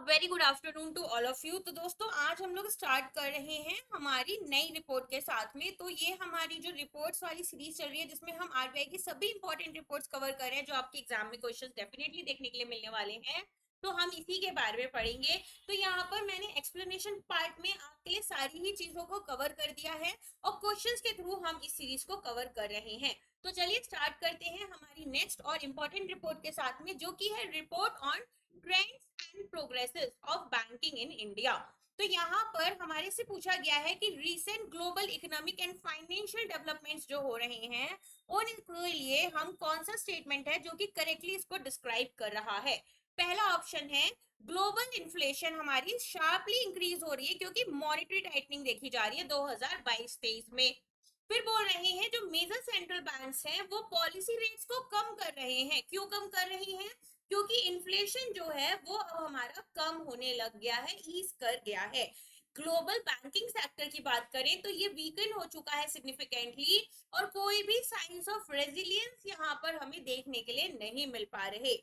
Very good afternoon to all of you. तो दोस्तों आज हम लोग स्टार्ट कर रहे हैं हमारी नई रिपोर्ट के साथ में। तो ये हमारी जो रिपोर्ट्स वाली सीरीज चल रही है जिसमें हम आरबीआई की सभी इंपॉर्टेंट रिपोर्ट्स कवर कर रहे हैं जो आपके एग्जाम में क्वेश्चंस डेफिनेटली देखने के लिए मिलने वाले हैं। तो हम इसी के बारे में पढ़ेंगे। तो यहाँ पर मैंने एक्सप्लेनेशन पार्ट में आपके लिए सारी ही चीजों को कवर कर दिया है और क्वेश्चंस के थ्रू हम इस सीरीज को कवर कर रहे हैं। तो चलिए स्टार्ट करते हैं हमारी नेक्स्ट और इम्पोर्टेंट रिपोर्ट के साथ में, जो कि है report on trends and progresses of banking in India. तो यहाँ पर हमारे से पूछा गया है कि recent global economic and financial developments जो हो रहे हैं उनके लिए हम कौन सा स्टेटमेंट है जो कि करेक्टली इसको डिस्क्राइब कर रहा है। पहला ऑप्शन है ग्लोबल इन्फ्लेशन हमारी शार्पली इंक्रीज हो रही है क्योंकि मॉनेटरी टाइटनिंग देखी जा रही है 2022-23 में। फिर बोल रहे हैं जो मेजर सेंट्रल बैंक्स हैं वो पॉलिसी रेट्स को कम कर रहे हैं। क्यों कम कर रही हैं? क्योंकि इन्फ्लेशन जो है वो अब हमारा कम होने लग गया है, ईज कर गया है। ग्लोबल बैंकिंग सेक्टर की बात करें तो ये वीकन हो चुका है सिग्निफिकेंटली और कोई भी साइंस ऑफ रेजिलियंस यहाँ पर हमें देखने के लिए नहीं मिल पा रहे।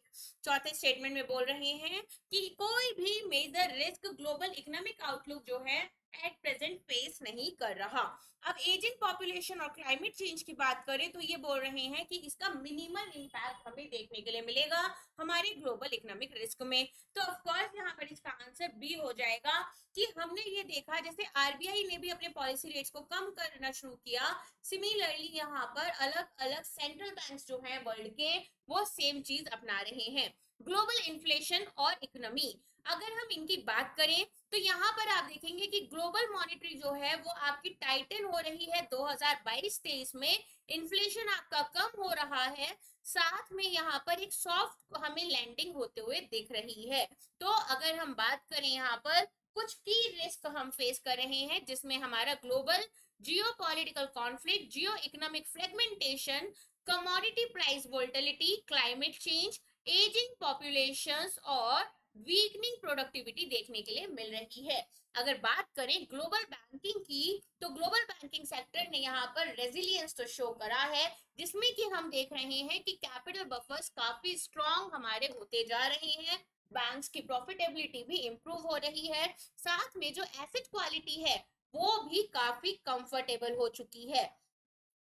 चौथे स्टेटमेंट में बोल रहे हैं कि कोई भी major risk global economic outlook जो है एट प्रेजेंट फेस नहीं कर रहा। अब एजिंग पॉपुलेशन और क्लाइमेट चेंज की बात करें तो ये बोल रहे हैं कि इसका मिनिमल इंपैक्ट हमें देखने के लिए मिलेगा हमारे ग्लोबल इकोनॉमिक रिस्क में। तो ऑफ कोर्स यहाँ पर इसका आंसर बी हो जाएगा कि हमने ये देखा जैसे आरबीआई ने भी अपने पॉलिसी रेट्स को कम करना शुरू किया, सिमिलरली यहाँ पर अलग अलग सेंट्रल बैंक्स जो हैं वर्ल्ड के वो सेम चीज अपना रहे हैं। ग्लोबल इन्फ्लेशन और इकोनॉमी अगर हम इनकी बात करें तो यहाँ पर आप देखेंगे कि ग्लोबल मॉनेटरी जो है वो आपकी टाइटन हो रही है 2022-23 में। इन्फ्लेशन आपका कम हो रहा है, साथ में यहाँ पर एक सॉफ्ट हमें लैंडिंग होते हुए दिख रही है। तो अगर हम बात करें यहाँ पर कुछ की रिस्क हम फेस कर रहे हैं जिसमें हमारा ग्लोबल जियो पॉलिटिकल कॉन्फ्लिक्ट, जियो economic fragmentation, commodity price volatility, climate change, ageing populations और वीकनिंग प्रोडक्टिविटी देखने के लिए मिल रही है। अगर बात करें ग्लोबल बैंकिंग की तो ग्लोबल बैंकिंग सेक्टर ने यहाँ पर रेजिलियंस तो शो करा है जिसमें कि हम देख रहे हैं कि कैपिटल बफर्स काफी स्ट्रॉन्ग हमारे होते जा रहे हैं, बैंक्स की प्रॉफिटेबिलिटी भी इंप्रूव हो रही है, साथ में जो एसेट क्वालिटी है वो भी काफी कंफर्टेबल हो चुकी है।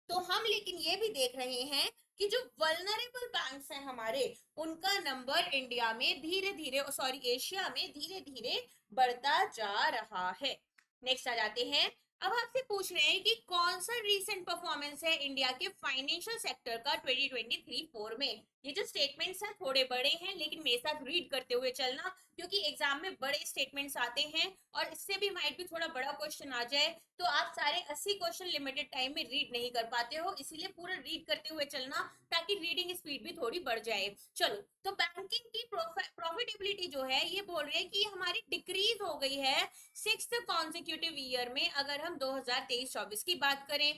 तो हम लेकिन ये भी देख रहे हैं कि जो वल्नरेबल बैंक्स हैं हमारे उनका नंबर इंडिया में धीरे धीरे सॉरी एशिया में धीरे धीरे बढ़ता जा रहा है। नेक्स्ट आ जाते हैं। अब आपसे पूछ रहे हैं कि कौन सा रीसेंट परफॉर्मेंस है इंडिया के फाइनेंशियल सेक्टर का 2023-4 में। ये जो स्टेटमेंट्स हैं थोड़े बड़े हैं लेकिन मेरे साथ रीड करते हुए चलना क्योंकि एग्जाम में बड़े स्टेटमेंट्स आते हैं और इससे भी माइट भी थोड़ा बड़ा क्वेश्चन आ जाए तो आप सारे 80 क्वेश्चन लिमिटेड टाइम में रीड नहीं कर पाते हो, इसीलिए पूरा रीड करते हुए चलना ताकि रीडिंग स्पीड भी थोड़ी बढ़ जाए। चलो, तो बैंकिंग की प्रॉफिटेबिलिटी जो है ये बोल रहे हैं कि हमारी डिक्रीज हो गई है सिक्स्थ कॉन्सिक्यूटिव ईयर में अगर हम 2023-24 की बात करें।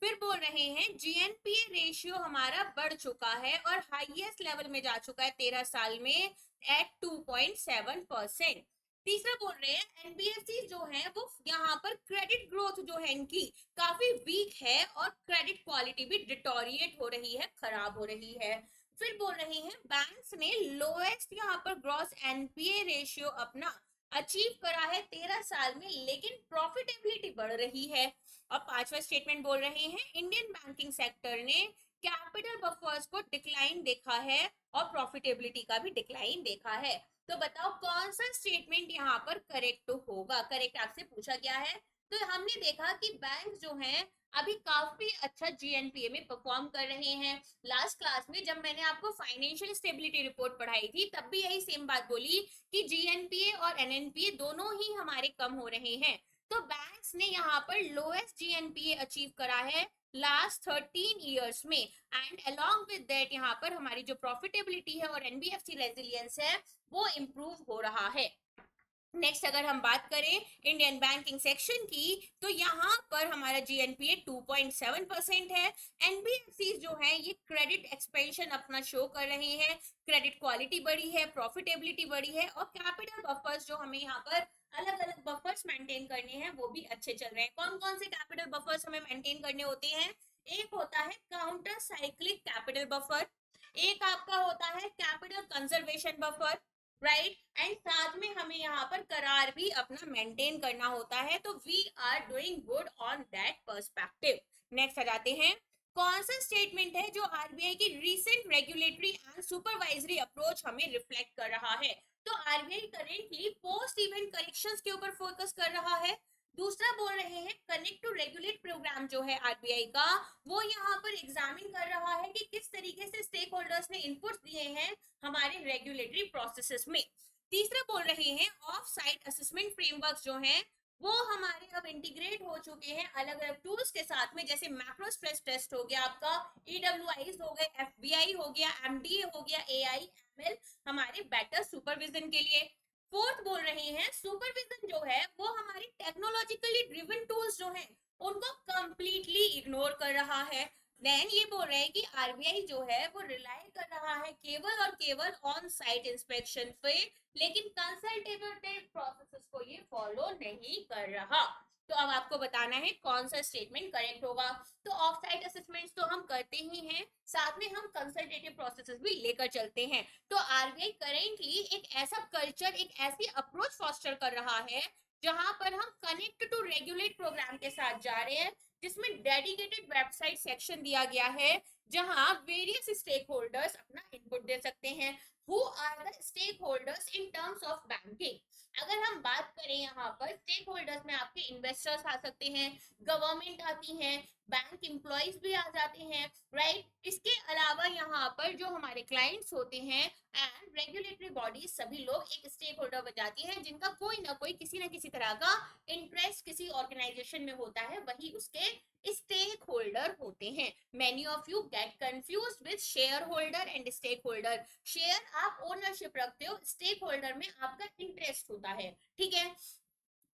फिर बोल रहे हैं जीएनपीए रेशियो हमारा बढ़ चुका है और हाईएस्ट लेवल में जा चुका है 13 साल में एट 2.7%। तीसरा बोल रहे हैं एनबीएफसी जो है वो यहाँ पर क्रेडिट ग्रोथ जो है इनकी काफी वीक है और क्रेडिट क्वालिटी भी डिटोरिएट हो रही है, खराब हो रही है। फिर बोल रहे हैं बैंक्स ने लोएस्ट यहाँ पर ग्रॉस एनपीए रेशियो अपना अचीव करा है 13 साल में लेकिन प्रॉफिटेबिलिटी बढ़ रही है। और पांचवा स्टेटमेंट बोल रहे हैं इंडियन बैंकिंग सेक्टर ने कैपिटल बफर्स को डिक्लाइन देखा है और प्रॉफिटेबिलिटी का भी डिक्लाइन देखा है। तो बताओ कौन सा स्टेटमेंट यहाँ पर करेक्ट होगा। करेक्ट आपसे पूछा गया है। तो हमने देखा कि बैंक जो हैं अभी काफी अच्छा जीएनपीए में परफॉर्म कर रहे हैं। लास्ट क्लास में जब मैंने आपको फाइनेंशियल स्टेबिलिटी रिपोर्ट पढ़ाई थी तब भी यही सेम बात बोली कि जीएनपीए और एनएनपीए दोनों ही हमारे कम हो रहे हैं। तो बैंक्स ने यहाँ पर लोएस्ट जीएनपीए अचीव करा है लास्ट 13 इयर्स में एंड अलोंग विद दैट यहाँ पर हमारी जो प्रॉफिटेबिलिटी है और एनबीएफसी रेजिलियंस है वो इम्प्रूव हो रहा है। नेक्स्ट अगर हम बात करें इंडियन बैंकिंग सेक्शन की तो यहाँ पर हमारा जीएनपीए 2.7% है। एनबीएफसी जो है ये क्रेडिट एक्सपेंशन अपना शो कर रहे हैं, क्रेडिट क्वालिटी बढ़ी है, प्रॉफिटेबिलिटी बढ़ी है और कैपिटल बफर्स जो हमें यहाँ पर अलग अलग बफर्स मेंटेन करने हैं वो भी अच्छे चल रहे हैं। कौन कौन से कैपिटल बफर्स हमें मेंटेन करने होते हैं? एक होता है काउंटर साइक्लिक कैपिटल बफर, एक आपका होता है capital conservation buffer, right, and साथ में हमें यहाँ पर करार भी अपना मेंटेन करना होता है, तो we are doing good on that perspective. Next आ जाते हैं, कौन सा स्टेटमेंट है जो आरबीआई की recent regulatory and supervisory approach हमें रिफ्लेक्ट कर रहा है? तो RBI currently post event corrections के ऊपर फोकस कर रहा है। दूसरा बोल रहे हैं कनेक्ट टू रेगुलेट प्रोग्राम जो है आरबीआई का, वो यहाँ पर एग्जामिन कर रहा है कि किस तरीके से स्टेक होल्डर्स ने इनपुट्स दिए हैं हमारे रेगुलेटरी प्रोसेसेस में। तीसरा बोल रहे हैं ऑफ साइट असेसमेंट फ्रेमवर्क जो हैं वो हमारे अब इंटीग्रेट हो चुके हैं अलग अलग टूल्स के साथ में, जैसे मैक्रो स्ट्रेस टेस्ट हो गया आपका, ईडब्ल्यूआईज हो गए, एफबीआई हो गया, एमडीए हो गया, एआई एमएल, हमारे बेटर सुपरविजन के लिए। फोर्थ बोल रहे हैं सुपरविजन जो है वो हमारी टेक्नोलॉजिकली ड्रिवन टूल्स जो हैं उनको कंप्लीटली इग्नोर कर रहा है। देन ये बोल रहे हैं कि आरबीआई जो है वो रिलाई कर रहा है केवल और केवल ऑन साइट इंस्पेक्शन पे, लेकिन कंसल्टेटिव प्रोसेसेस को ये फॉलो नहीं कर रहा। तो अब आपको बताना है कौन सा स्टेटमेंट करेक्ट होगा। तो ऑफ साइट असेसमेंट्स तो हम करते ही हैं, साथ में हम कंसल्टेटिव प्रोसेसेस भी लेकर चलते हैं। तो आरबीआई करेंटली एक ऐसा कल्चर, एक ऐसी अप्रोच फॉस्टर कर रहा है जहां पर हम कनेक्ट टू रेगुलेट प्रोग्राम के साथ जा रहे हैं, जिसमें डेडिकेटेड वेबसाइट सेक्शन दिया गया है जहां वेरियस स्टेक होल्डर्स अपना इनपुट दे सकते हैं। Who are the stakeholders in terms of banking? अगर हम बात करें यहाँ पर स्टेक होल्डर्स में आपके इन्वेस्टर्स आ सकते हैं, गवर्नमेंट आती है, बैंक एम्प्लॉइज भी आ जाते हैं, राइट। इसके अलावा यहाँ पर जो हमारे क्लाइंट्स होते हैं एंड रेगुलेटरी बॉडीज, सभी लोग एक स्टेक होल्डर बन जाती है जिनका कोई ना कोई किसी ना किसी तरह का इंटरेस्ट किसी ऑर्गेनाइजेशन में होता है, वही उसके स्टेक होल्डर होते हैं। Many of you get confused with shareholder and stakeholder. Share आप ओनरशिप रखते हो, स्टेक होल्डर में आपका इंटरेस्ट होता है, ठीक है।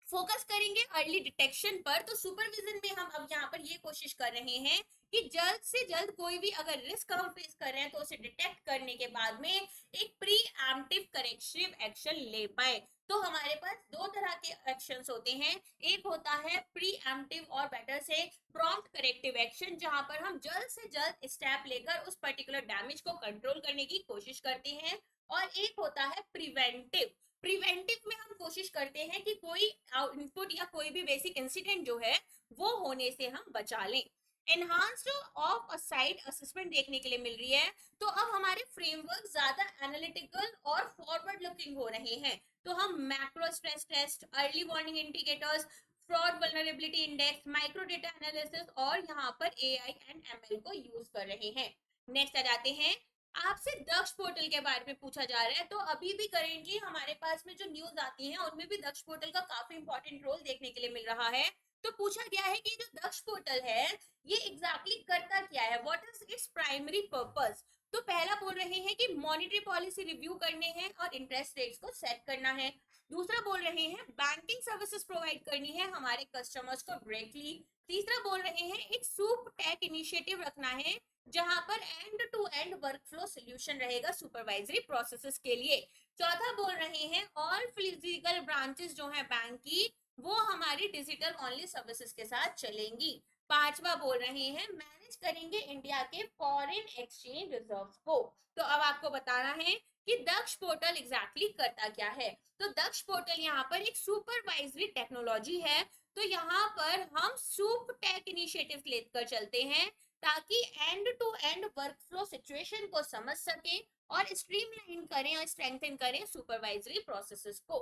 फोकस करेंगे अर्ली डिटेक्शन पर, तो सुपरविजन में हम अब यहाँ पर ये कोशिश कर रहे हैं कि जल्द से जल्द कोई भी अगर रिस्क हम फेस कर रहे हैं तो उसे डिटेक्ट करने के बाद में एक प्री एम्प्टिव करेक्टिव एक्शन ले पाए। तो हमारे पास दो तरह के एक्शंस होते हैं, एक होता है प्री एम्प्टिव और बेटर से प्रॉम्प्ट करेक्टिव एक्शन, जहां पर हम जल्द से जल्द स्टेप लेकर उस पर्टिकुलर डैमेज को कंट्रोल करने की कोशिश करते हैं, और एक होता है प्रिवेंटिव। प्रिवेंटिव में हम कोशिश करते हैं कि कोई इनपुट या कोई भी बेसिक इंसिडेंट जो है वो होने से हम बचा लें। Enhanced of a site assessment देखने के लिए मिल रही है, तो अब हमारे फ्रेमवर्क ज्यादा एनालिटिकल और फॉरवर्ड लुकिंग हो रहे हैं। तो हम macro stress test, early warning indicators, fraud vulnerability index, micro data analysis और यहाँ पर एआई एंड एमएल को यूज कर रहे हैं। नेक्स्ट आ जाते हैं, आपसे दक्ष पोर्टल के बारे में पूछा जा रहा है। तो अभी भी करेंटली हमारे पास में जो न्यूज आती है उनमें भी दक्ष पोर्टल का काफी इंपॉर्टेंट रोल देखने के लिए मिल रहा है। तो पूछा गया है कि जो दक्ष पोर्टल है ये एग्जैक्टली करता क्या है, what is its primary purpose? तो पहला बोल रहे हैं कि मॉनेटरी पॉलिसी रिव्यू करने हैं और इंटरेस्ट रेट्स को सेट करना है। दूसरा बोल रहे हैं बैंकिंग सर्विसेज प्रोवाइड करनी है हमारे कस्टमर्स को डायरेक्टली। तीसरा बोल रहे हैं एक सूप टेक इनिशिएटिव रखना है जहां पर end to end workflow solution रहेगा सुपरवाइजरी प्रोसेसेस के लिए। चौथा बोल रहे हैं ऑल फिजिकल ब्रांचेस जो है बैंक की वो हमारी डिजिटल ओनली सर्विसेज के साथ चलेंगी। पांचवा बोल रहे हैं मैनेज करेंगे इंडिया के फॉरेन एक्सचेंज रिजर्व्स को। तो अब आपको बताना है कि दक्ष पोर्टल एग्जैक्टली करता क्या है। तो दक्ष पोर्टल यहाँ पर एक सुपरवाइजरी टेक्नोलॉजी है। तो यहाँ पर हम सूप टेक इनिशिएटिव लेकर चलते हैं ताकि end to end workflow situation को समझ सके और स्ट्रीमलाइन करें और स्ट्रेंथन करें सुपरवाइजरी प्रोसेसेस को।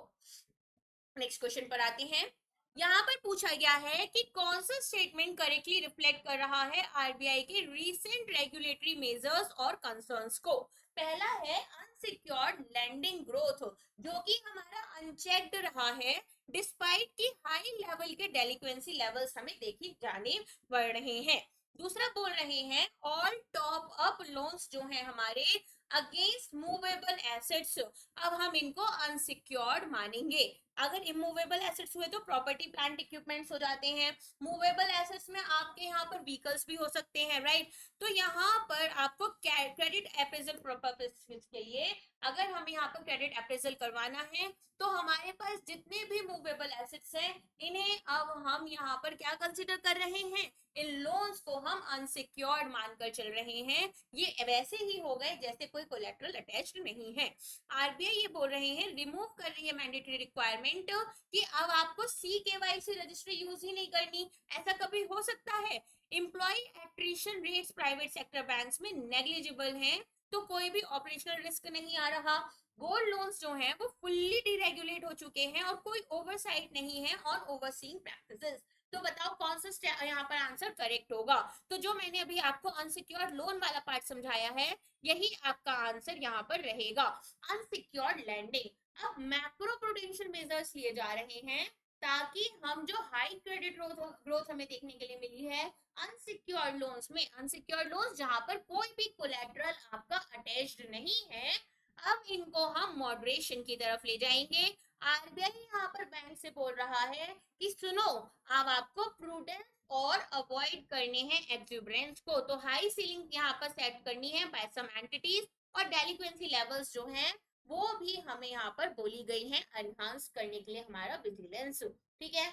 नेक्स्ट क्वेश्चन पर आते हैं, यहाँ पर पूछा गया है कि कौन सा स्टेटमेंट करेक्टली रिफ्लेक्ट कर रहा है आरबीआई के रीसेंट रेगुलेटरी मेजर्स और कंसर्न्स को। पहला है अनसिक्योर्ड लैंडिंग ग्रोथ, जो कि हमारा अनचेक्ड रहा है डिस्पाइट की हाई लेवल के डेलिक्वेंसी लेवल्स हमें देखे जाने पड़ रहे हैं। दूसरा बोल रहे हैं ऑल टॉप अप लोन्स जो है हमारे अगेंस्ट मूवेबल एसेट्स, अब हम इनको अनसिक्योर्ड मानेंगे। अगर इमूवेबल एसेट्स हुए तो प्रॉपर्टी प्लांट इक्विपमेंट्स हो जाते हैं। मूवेबल एसेट्स में आपके यहाँ पर व्हीकल्स भी हो सकते हैं, राइट। तो यहाँ पर आपको क्रेडिट अप्रेजल पर्पस के लिए अगर हम यहाँ पर क्रेडिट अप्रेजल करवाना है तो हमारे पास जितने भी मूवेबल एसेट्स हैं इन्हें अब हम यहाँ पर क्या कंसिडर कर रहे हैं, इन लोन्स को हम अनसिक्योर्ड मानकर चल रहे हैं। ये वैसे ही हो गए जैसे कोई कोलेटरल अटैच्ड नहीं है। आरबीआई ये बोल रहे हैं, रिमूव कर रही है मैंडेटरी रिक्वायरमेंट कि अब आपको सी केवाईसी रजिस्ट्री यूज ही नहीं करनी। ऐसा कभी हो सकता है? Employee attrition rates private sector banks में नेग्लिजिबल हैं, तो कोई भी ऑपरेशनल रिस्क नहीं आ रहा। गोल्ड लोन्स जो हैं वो फुल्ली डिरेगुलेट हो चुके हैं और कोई ओवरसाइट नहीं है और ओवरसीइंग प्रैक्टिसेस। तो बताओ कौन सा यहाँ पर आंसर करेक्ट होगा? तो जो मैंने अभी आपको अनसिक्योर्ड लोन वाला पार्ट समझाया है यही आपका आंसर यहाँ पर रहेगा, अनसिक्योर्ड लैंडिंग। अब मैक्रो प्रूडेंशियल मेजर्स लिए जा रहे हैं ताकि हम जो हाई क्रेडिट ग्रोथ हमें देखने के लिए मिली है अनसिक्योर्ड लोन्स में, अनसिक्योर्ड लोन्स जहां पर कोई भी कोलेटरल आपका अटैच्ड नहीं है, अब इनको हम मॉडरेशन की तरफ ले जाएंगे। आरबीआई यहाँ पर बैंक से बोल रहा है कि सुनो, अब आपको प्रूडेंस और अवॉइड करने हैं एक्सुबरेंस को, तो हाई सीलिंग यहाँ पर सेट करनी है बाय सम एंटिटीज, और डेलिक्वेंसी लेवल्स जो हैं वो भी हमें यहाँ पर बोली गई हैं एनहांस करने के लिए हमारा विजिलेंस। ठीक है।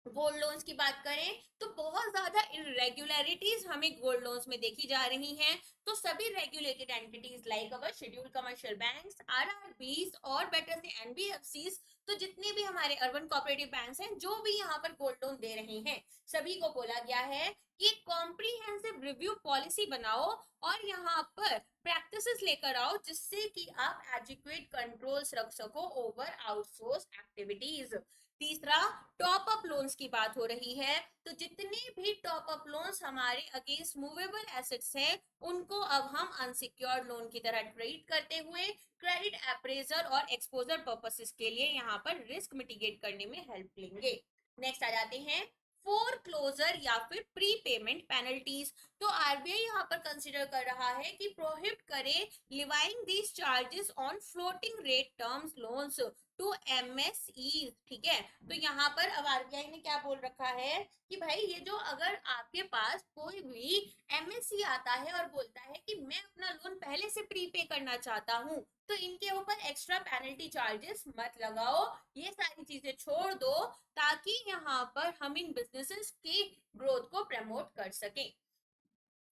गोल्ड लोन्स की बात करें तो बहुत ज्यादा इरेगुलरिटीज हमें गोल्ड लोन्स में देखी जा रही हैं। तो सभी regulated entities like our scheduled commercial banks, RRBs और बेटर से एनबीएफसीज, तो जितने भी हमारे अर्बन कोऑपरेटिव बैंक्स हैं जो भी यहाँ पर गोल्ड लोन दे रहे हैं सभी को बोला गया है कि कॉम्प्रिहेंसिव रिव्यू पॉलिसी बनाओ और यहाँ पर प्रैक्टिसेस लेकर आओ जिससे कि आप एजुकेट कंट्रोल्स रख सको ओवर आउटसोर्स एक्टिविटीज। तीसरा, टॉप अप लोन्स की बात हो रही है, तो जितने भी टॉप अप लोन्स हमारे अगेंस्ट मूवेबल एसेट्स हैं उनको अब हम अनसिक्योर्ड लोन की तरह ट्रीट करते हुए क्रेडिट अप्रेजल और एक्सपोजर पर्पसेस के लिए यहाँ पर रिस्क मिटिगेट करने में हेल्प लेंगे। नेक्स्ट आ जाते हैं फोर क्लोजर या फिर प्री पेमेंट पेनल्टीज। तो आरबीआई यहाँ पर कंसिडर कर रहा है कि प्रोहिबिट करे levying these charges on floating rate terms loans to MSE. ठीक है। तो यहाँ पर अब आरबीआई ने क्या बोल रखा है कि भाई ये जो अगर आपके पास कोई भी एमएसई आता है और बोलता है कि मैं अपना लोन पहले से प्रीपे करना चाहता हूँ तो इनके ऊपर एक्स्ट्रा पेनल्टी चार्जेस मत लगाओ, ये सारी चीजें छोड़ दो ताकि यहाँ पर हम इन बिजनेसेस की ग्रोथ को प्रमोट कर सकें।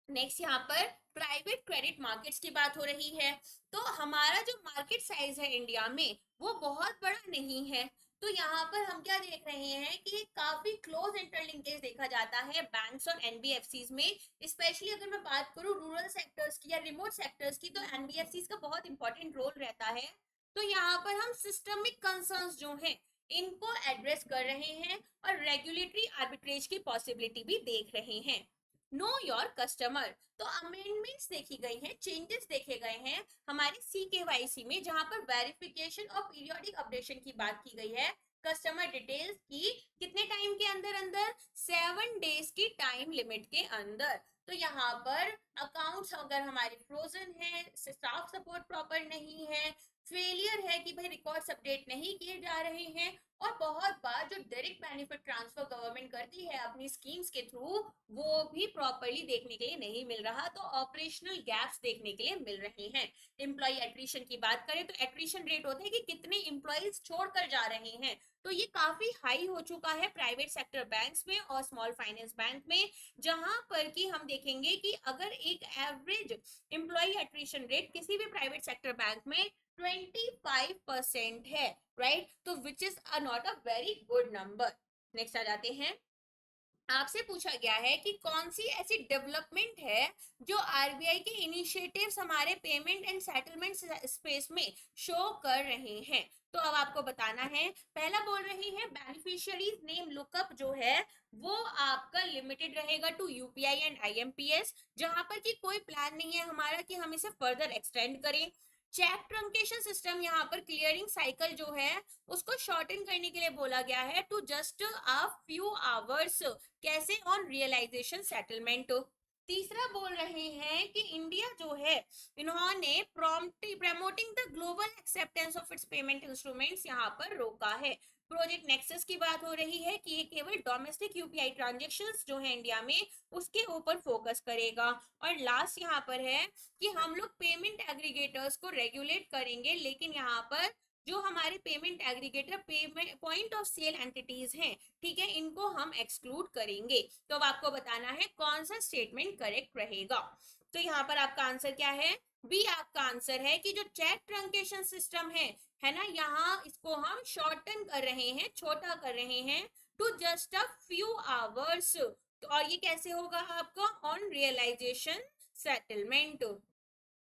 नेक्स्ट यहाँ पर प्राइवेट क्रेडिट मार्केट्स की बात हो रही है। तो हमारा जो मार्केट साइज है इंडिया में वो बहुत बड़ा नहीं है, तो यहाँ पर हम क्या देख रहे हैं कि काफी क्लोज इंटरलिंकेज देखा जाता है बैंक्स और एनबीएफसीज में। स्पेशली अगर मैं बात करूं रूरल सेक्टर्स की या रिमोट सेक्टर्स की तो एनबीएफसीज का बहुत इंपॉर्टेंट रोल रहता है। तो यहाँ पर हम सिस्टमिक कंसर्न्स जो हैं इनको एड्रेस कर रहे हैं और रेगुलेटरी आर्बिट्रेज की पॉसिबिलिटी भी देख रहे हैं। नो योर कस्टमर, तो अमेंडमेंट्स देखी गई हैं, चेंजेस देखे गए हैं हमारे सीकेवाईसी में जहां पर वेरिफिकेशन और पीरियोडिक अपडेशन की बात की गई है कस्टमर डिटेल्स की कितने टाइम के अंदर अंदर, 7 डेज की टाइम लिमिट के अंदर। तो यहाँ पर अकाउंट्स अगर हमारे फ्रोजन है, स्टाफ सपोर्ट प्रॉपर नहीं है, फेलियर है कि भाई रिकॉर्ड्स अपडेट नहीं किए जा रहे हैं, और बहुत बार जो डायरेक्ट बेनिफिट ट्रांसफर गवर्नमेंट करती है अपनी स्कीम्स के थ्रू वो भी प्रॉपरली देखने के लिए नहीं मिल रहा, तो ऑपरेशनल गैप्स देखने के लिए मिल रहे हैं। एम्प्लॉय एट्रिशन की बात करें तो एट्रिशन रेट होता है कि कितने एम्प्लॉयज छोड़कर जा रहे हैं, तो ये काफी हाई हो चुका है प्राइवेट सेक्टर बैंक्स में और स्मॉल फाइनेंस बैंक में, जहां पर कि हम देखेंगे कि अगर एक एवरेज एम्प्लॉय एट्रिशन रेट किसी भी प्राइवेट सेक्टर बैंक में 25% है, राइट, तो which is not a very good number. Next आ जाते हैं, आपसे पूछा गया है कि कौन सी ऐसी डेवलपमेंट है जो आरबीआई के इनिशिएटिव्स हमारे पेमेंट एंड सेटलमेंट स्पेस में शो कर रहे हैं। तो अब आपको बताना है, पहला बोल रही है बेनिफिशियरीज नेम लुकअप जो है वो आपका लिमिटेड रहेगा टू यूपीआई एंड आईएमपीएस, जहां पर कि कोई प्लान नहीं है हमारा कि हम इसे फर्दर एक्सटेंड करें। चेक ट्रंकेशन सिस्टम यहाँ पर क्लियरिंग साइकिल जो है उसको शॉर्टन करने के लिए बोला गया है to just a few hours, कैसे, ऑन रियलाइजेशन सेटलमेंट। तीसरा बोल रहे हैं कि इंडिया जो है, इन्होंने promoting the global acceptance of its payment instruments यहाँ पर रोका है। प्रोजेक्ट नेक्सस की बात हो रही है कि ये केवल डोमेस्टिक यूपीआई ट्रांजेक्शन्स जो है इंडिया में उसके ऊपर फोकस करेगा। और लास्ट यहाँ पर है कि हम लोग पेमेंट एग्रीगेटर्स को रेगुलेट करेंगे, लेकिन यहाँ पर जो हमारे payment aggregator payment point of sale entities हैं, ठीक है, इनको हम एक्सक्लूड करेंगे। तो अब आपको बताना है कौन सा स्टेटमेंट करेक्ट रहेगा। तो यहाँ पर आपका आंसर क्या है? बी आपका आंसर है कि जो चेक ट्रंकेशन सिस्टम है ना, यहाँ इसको हम शॉर्टन कर रहे हैं, छोटा कर रहे हैं to just a few hours. तो और ये कैसे होगा आपका? On realisation settlement.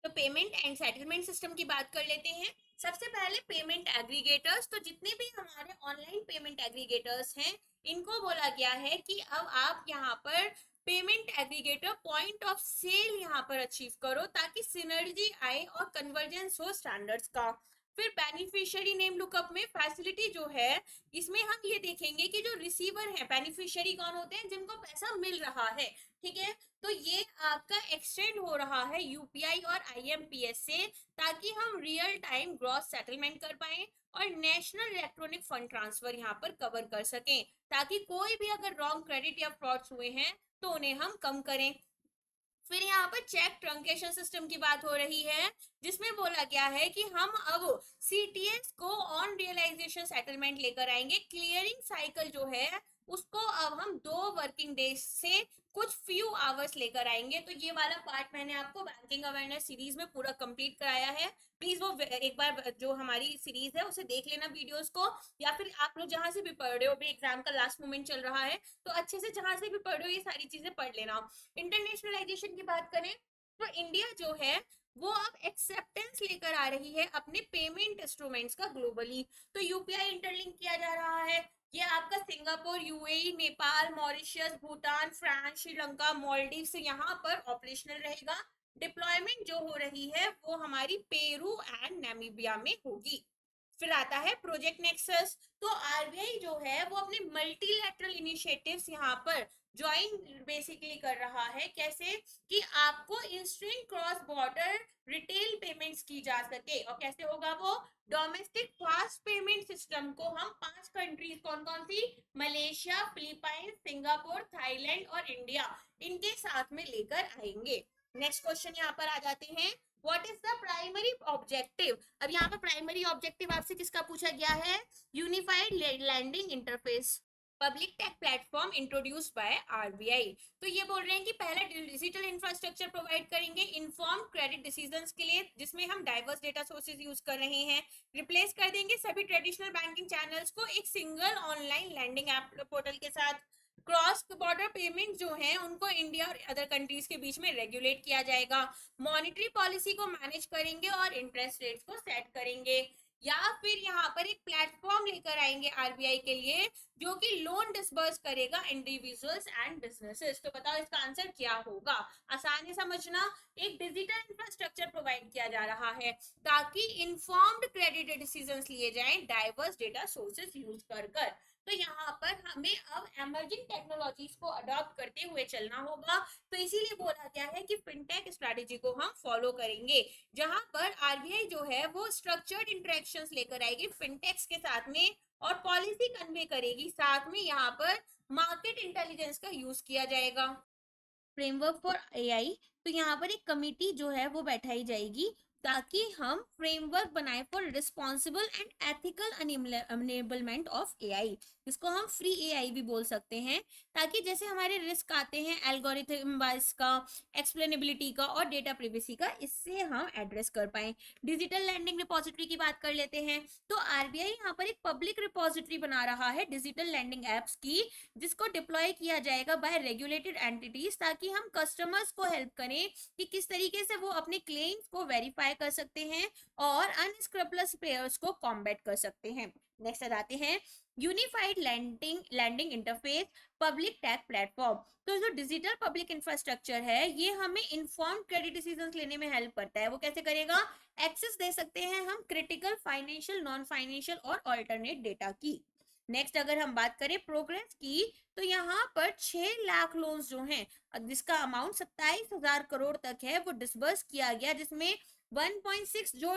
तो पेमेंट एंड सेटलमेंट सिस्टम की बात कर लेते हैं। सबसे पहले पेमेंट एग्रीगेटर्स, तो जितने भी हमारे ऑनलाइन पेमेंट एग्रीगेटर्स हैं, इनको बोला गया है कि अब आप यहाँ पर payment aggregator point of sale यहाँ पर अचीव करो ताकि सिनर्जी आए और कन्वर्जेंस हो स्टैंडर्ड्स का। फिर बेनिफिशियरी नेम लुकअप में फैसिलिटी जो है, इसमें हम ये देखेंगे कि जो रिसीवर है, बेनिफिशियरी कौन होते हैं? जिनको पैसा मिल रहा है, ठीक है। तो ये आपका एक्सटेंड हो रहा है यूपीआई और आईएमपीएस से, ताकि हम रियल टाइम ग्रॉस सेटलमेंट कर पाए और नेशनल इलेक्ट्रॉनिक फंड ट्रांसफर यहाँ पर कवर कर सकें, ताकि कोई भी अगर रॉन्ग क्रेडिट या फ्रॉड्स हुए हैं तो उन्हें हम कम करें। फिर यहाँ पर चेक ट्रंकेशन सिस्टम की बात हो रही है, जिसमें बोला गया है कि हम अब सीटीएस को ऑन रियलाइजेशन सेटलमेंट लेकर आएंगे। क्लियरिंग साइकिल जो है उसको अब हम 2 वर्किंग डेज से कुछ फ्यू आवर्स लेकर आएंगे। तो ये वाला पार्ट मैंने आपको बैंकिंग अवेयरनेस सीरीज में पूरा कंप्लीट कराया है। प्लीज वो एक बार जो हमारी सीरीज है उसे देख लेना वीडियोस को, या फिर आप लोग जहां से भी पढ़ रहे हो, अभी एग्जाम का लास्ट मोमेंट चल रहा है तो अच्छे से जहां से भी पढ़ रहे हो ये सारी चीजें पढ़ लेना। इंटरनेशनलाइजेशन की बात करें तो इंडिया जो है वो अब एक्सेप्टेंस लेकर आ रही है अपने पेमेंट इंस्ट्रूमेंट्स का ग्लोबली। तो यूपीआई इंटरलिंक किया जा रहा है। ये आपका Singapore, UAE, Nepal, Mauritius, Bhutan, France, Sri Lanka, Maldives से यहाँ पर ऑपरेशनल रहेगा। डिप्लॉयमेंट जो हो रही है वो हमारी पेरू एंड नामीबिया में होगी। फिर आता है प्रोजेक्ट नेक्सस। तो आरबीआई जो है वो अपने मल्टीलैटरल इनिशिएटिव्स यहाँ पर ज्वाइन बेसिकली कर रहा है। कैसे? कि आपको instant cross border retail payments की जा सके। और कैसे होगा वो? डोमेस्टिक फास्ट पेमेंट सिस्टम को हम 5 कंट्रीज, कौन कौन सी? मलेशिया, फिलीपाइन, सिंगापुर, थाईलैंड और इंडिया, इनके साथ में लेकर आएंगे। नेक्स्ट क्वेश्चन यहाँ पर आ जाते हैं, what is the primary objective. अब यहाँ पर प्राइमरी ऑब्जेक्टिव आपसे किसका पूछा गया है? Unified lending interface public tech platform introduce by RBI. तो ये बोल रहे हैं कि पहला डिजिटल इंफ्रास्ट्रक्चर प्रोवाइड करेंगे इन्फॉर्म क्रेडिट डिसीजंस के लिए, जिसमें हम डाइवर्स डेटा सोर्सेज यूज कर रहे हैं। रिप्लेस कर देंगे सभी ट्रेडिशनल बैंकिंग चैनल्स को एक single online lending app portal के साथ। क्रॉस बॉर्डर पेमेंट जो है उनको इंडिया और अदर कंट्रीज के बीच में रेगुलेट किया जाएगा। मॉनेटरी पॉलिसी को मैनेज करेंगे और इंटरेस्ट रेट्स को सेट करेंगे। या फिर यहाँ पर एक प्लेटफॉर्म लेकर आएंगे आरबीआई के लिए जो कि लोन डिसबर्स करेगा इंडिविजुअल्स एंड बिजनेसेस। तो बताओ इसका आंसर क्या होगा? आसान है समझना। एक डिजिटल इंफ्रास्ट्रक्चर प्रोवाइड किया जा रहा है ताकि इन्फॉर्म्ड क्रेडिट डिसीजंस लिए जाएं डाइवर्स डेटा सोर्सेस यूज कर। तो यहाँ पर हमें अब एमर्जिंग टेक्नोलॉजीज को अडॉप्ट करते हुए चलना होगा। तो इसीलिए बोला गया है कि फिनटेक स्ट्रेटेजी को हम फॉलो करेंगे, जहां पर आरबीआई जो है वो स्ट्रक्चर्ड इंटरेक्शंस लेकर आएगी फिनटेक्स के साथ में और पॉलिसी कन्वे करेगी। साथ में यहाँ पर मार्केट इंटेलिजेंस का यूज किया जाएगा। फ्रेमवर्क फॉर एआई, तो यहाँ पर एक कमिटी जो है वो बैठाई जाएगी ताकि हम फ्रेमवर्क बनाए for responsible and ethical enablement of AI, इसको हम फ्री एआई भी बोल सकते हैं। ताकि जैसे हमारे रिस्क आते हैं एल्गोरिथम बायस का, एक्सप्लेनेबिलिटी का और डेटा प्रिवेसी का, इससे हम एड्रेस कर पाए। डिजिटल लैंडिंग रिपोजिटरी की बात कर लेते हैं। तो आरबीआई यहाँ पर एक पब्लिक रिपोजिटरी बना रहा है डिजिटल लैंडिंग एप्स की, जिसको डिप्लॉय किया जाएगा बाय रेगुलेटेड एंटिटीज, ताकि हम कस्टमर्स को हेल्प करें कि किस तरीके से वो अपने क्लेम्स को वेरीफाई कर सकते हैं और अनस्क्रैपलेस प्लेयर्स को कॉम्बैट कर सकते हैं। नेक्स्ट आ जाते हैं unified lending interface public tech platform. तो जो डिजिटल पब्लिक इंफ्रास्ट्रक्चर है ये हमें इन्फॉर्म क्रेडिट डिसीजंस लेने में हेल्प करता है। वो कैसे करेगा? एक्सेस दे सकते हैं हम क्रिटिकल फाइनेंशियल, नॉन फाइनेंशियल और अल्टरनेट डेटा की। नेक्स्ट अगर हम बात करें प्रोग्रेस की, तो यहाँ पर 6 लाख लोन्स जो हैं, जिसका अमाउंट 27,000 करोड़ तक है, वो डिसबर्स किया गया, जिसमें 1.6 जो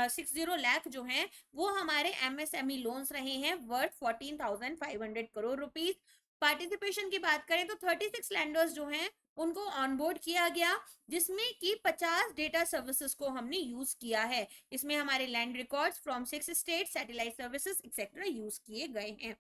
60 लाख जो हैं वो हमारे एमएसएमई लोन्स रहे हैं वर्थ 14,500 करोड़ रुपीज। पार्टिसिपेशन की बात करें तो 36 लैंडर्स जो हैं उनको ऑनबोर्ड किया गया, जिसमें कि 50 डेटा सर्विसेज को हमने यूज किया है। इसमें हमारे land records from 6 state, satellite services etcetera use किए गए हैं।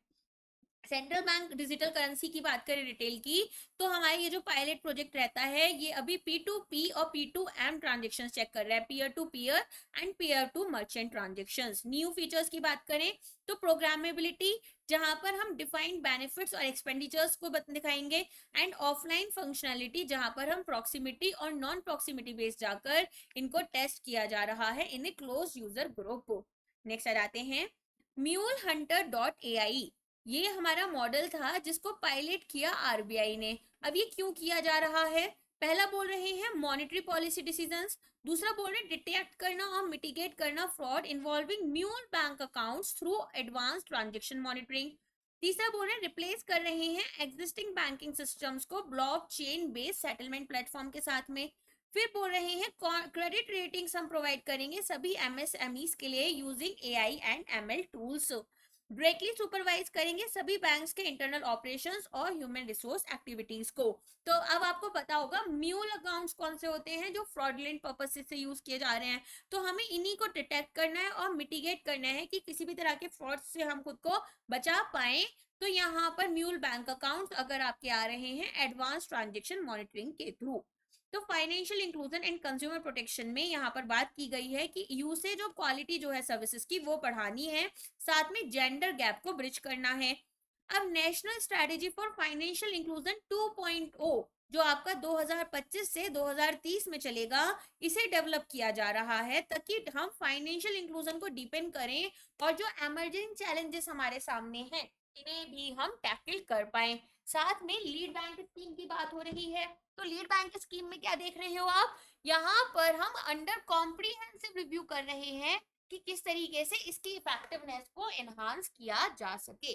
सेंट्रल बैंक डिजिटल करेंसी की बात करें रिटेल की, तो हमारे ये जो पायलट प्रोजेक्ट रहता है ये अभी P2P और P2M ट्रांजेक्शन चेक कर रहा है, peer to peer and peer to merchant transaction. New features की बात करें तो प्रोग्रामेबिलिटी, जहां पर हम डिफाइंड बेनिफिट्स और एक्सपेंडिचर्स को दिखाएंगे, एंड ऑफलाइन फंक्शनैलिटी जहां पर हम प्रॉक्सिमिटी और नॉन प्रॉक्सिमिटी बेस्ड जाकर इनको टेस्ट किया जा रहा है इन ए क्लोज यूजर ग्रुप। नेक्स्ट आ जाते हैं MuleHunter.ai। ये हमारा मॉडल था जिसको पायलट किया आरबीआई ने। अब ये क्यों किया जा रहा है? पहला बोल रहे हैं मॉनेटरी पॉलिसी डिसीजंस, दूसरा बोल रहे हैं डिटेक्ट करना और मिटिगेट करना fraud involving mule bank accounts through advance transaction monitoring, तीसरा बोल रहे हैं रिप्लेस कर रहे हैं एग्जिस्टिंग बैंकिंग सिस्टम्स को ब्लॉकचेन बेस्ड सेटलमेंट प्लेटफॉर्म के साथ में, फिर बोल रहे हैं क्रेडिट रेटिंग्स हम प्रोवाइड करेंगे सभी एमएसएमईज के लिए using AI and ML tools, directly supervise करेंगे सभी बैंक्स के इंटरनल ऑपरेशंस और ह्यूमन रिसोर्स एक्टिविटीज को। तो अब आपको पता होगा म्यूल अकाउंट्स कौन से होते हैं जो फ्रॉडलेंट पर्पसेस से यूज किए जा रहे हैं, तो हमें इन्हीं को डिटेक्ट करना है और मिटिगेट करना है कि किसी भी तरह के फ्रॉड से हम खुद को बचा पाए। तो यहाँ पर म्यूल बैंक अकाउंट अगर आपके आ रहे हैं एडवांस ट्रांजेक्शन मॉनिटरिंग के थ्रू। तो financial inclusion and consumer protection में यहाँ पर बात की गई है कि यूसेज और क्वालिटी जो है सर्विसेज की वो बढ़ानी है, साथ में जेंडर गैप को ब्रिज करना है। अब national strategy for financial inclusion 2.0 जो आपका 2025 से 2030 में चलेगा, इसे डेवलप किया जा रहा है ताकि हम फाइनेंशियल इंक्लूजन को डीपेन करें और जो एमर्जिंग चैलेंजेस हमारे सामने हैं इन्हें भी हम टैकल कर पाए। साथ में लीड बैंक स्कीम की बात हो रही है, तो लीड बैंक स्कीम में क्या देख रहे हो आप, यहाँ पर हम अंडर कॉम्प्रिहेंसिव रिव्यू कर रहे हैं कि किस तरीके से इसकी इफेक्टिवनेस को एनहांस किया जा सके।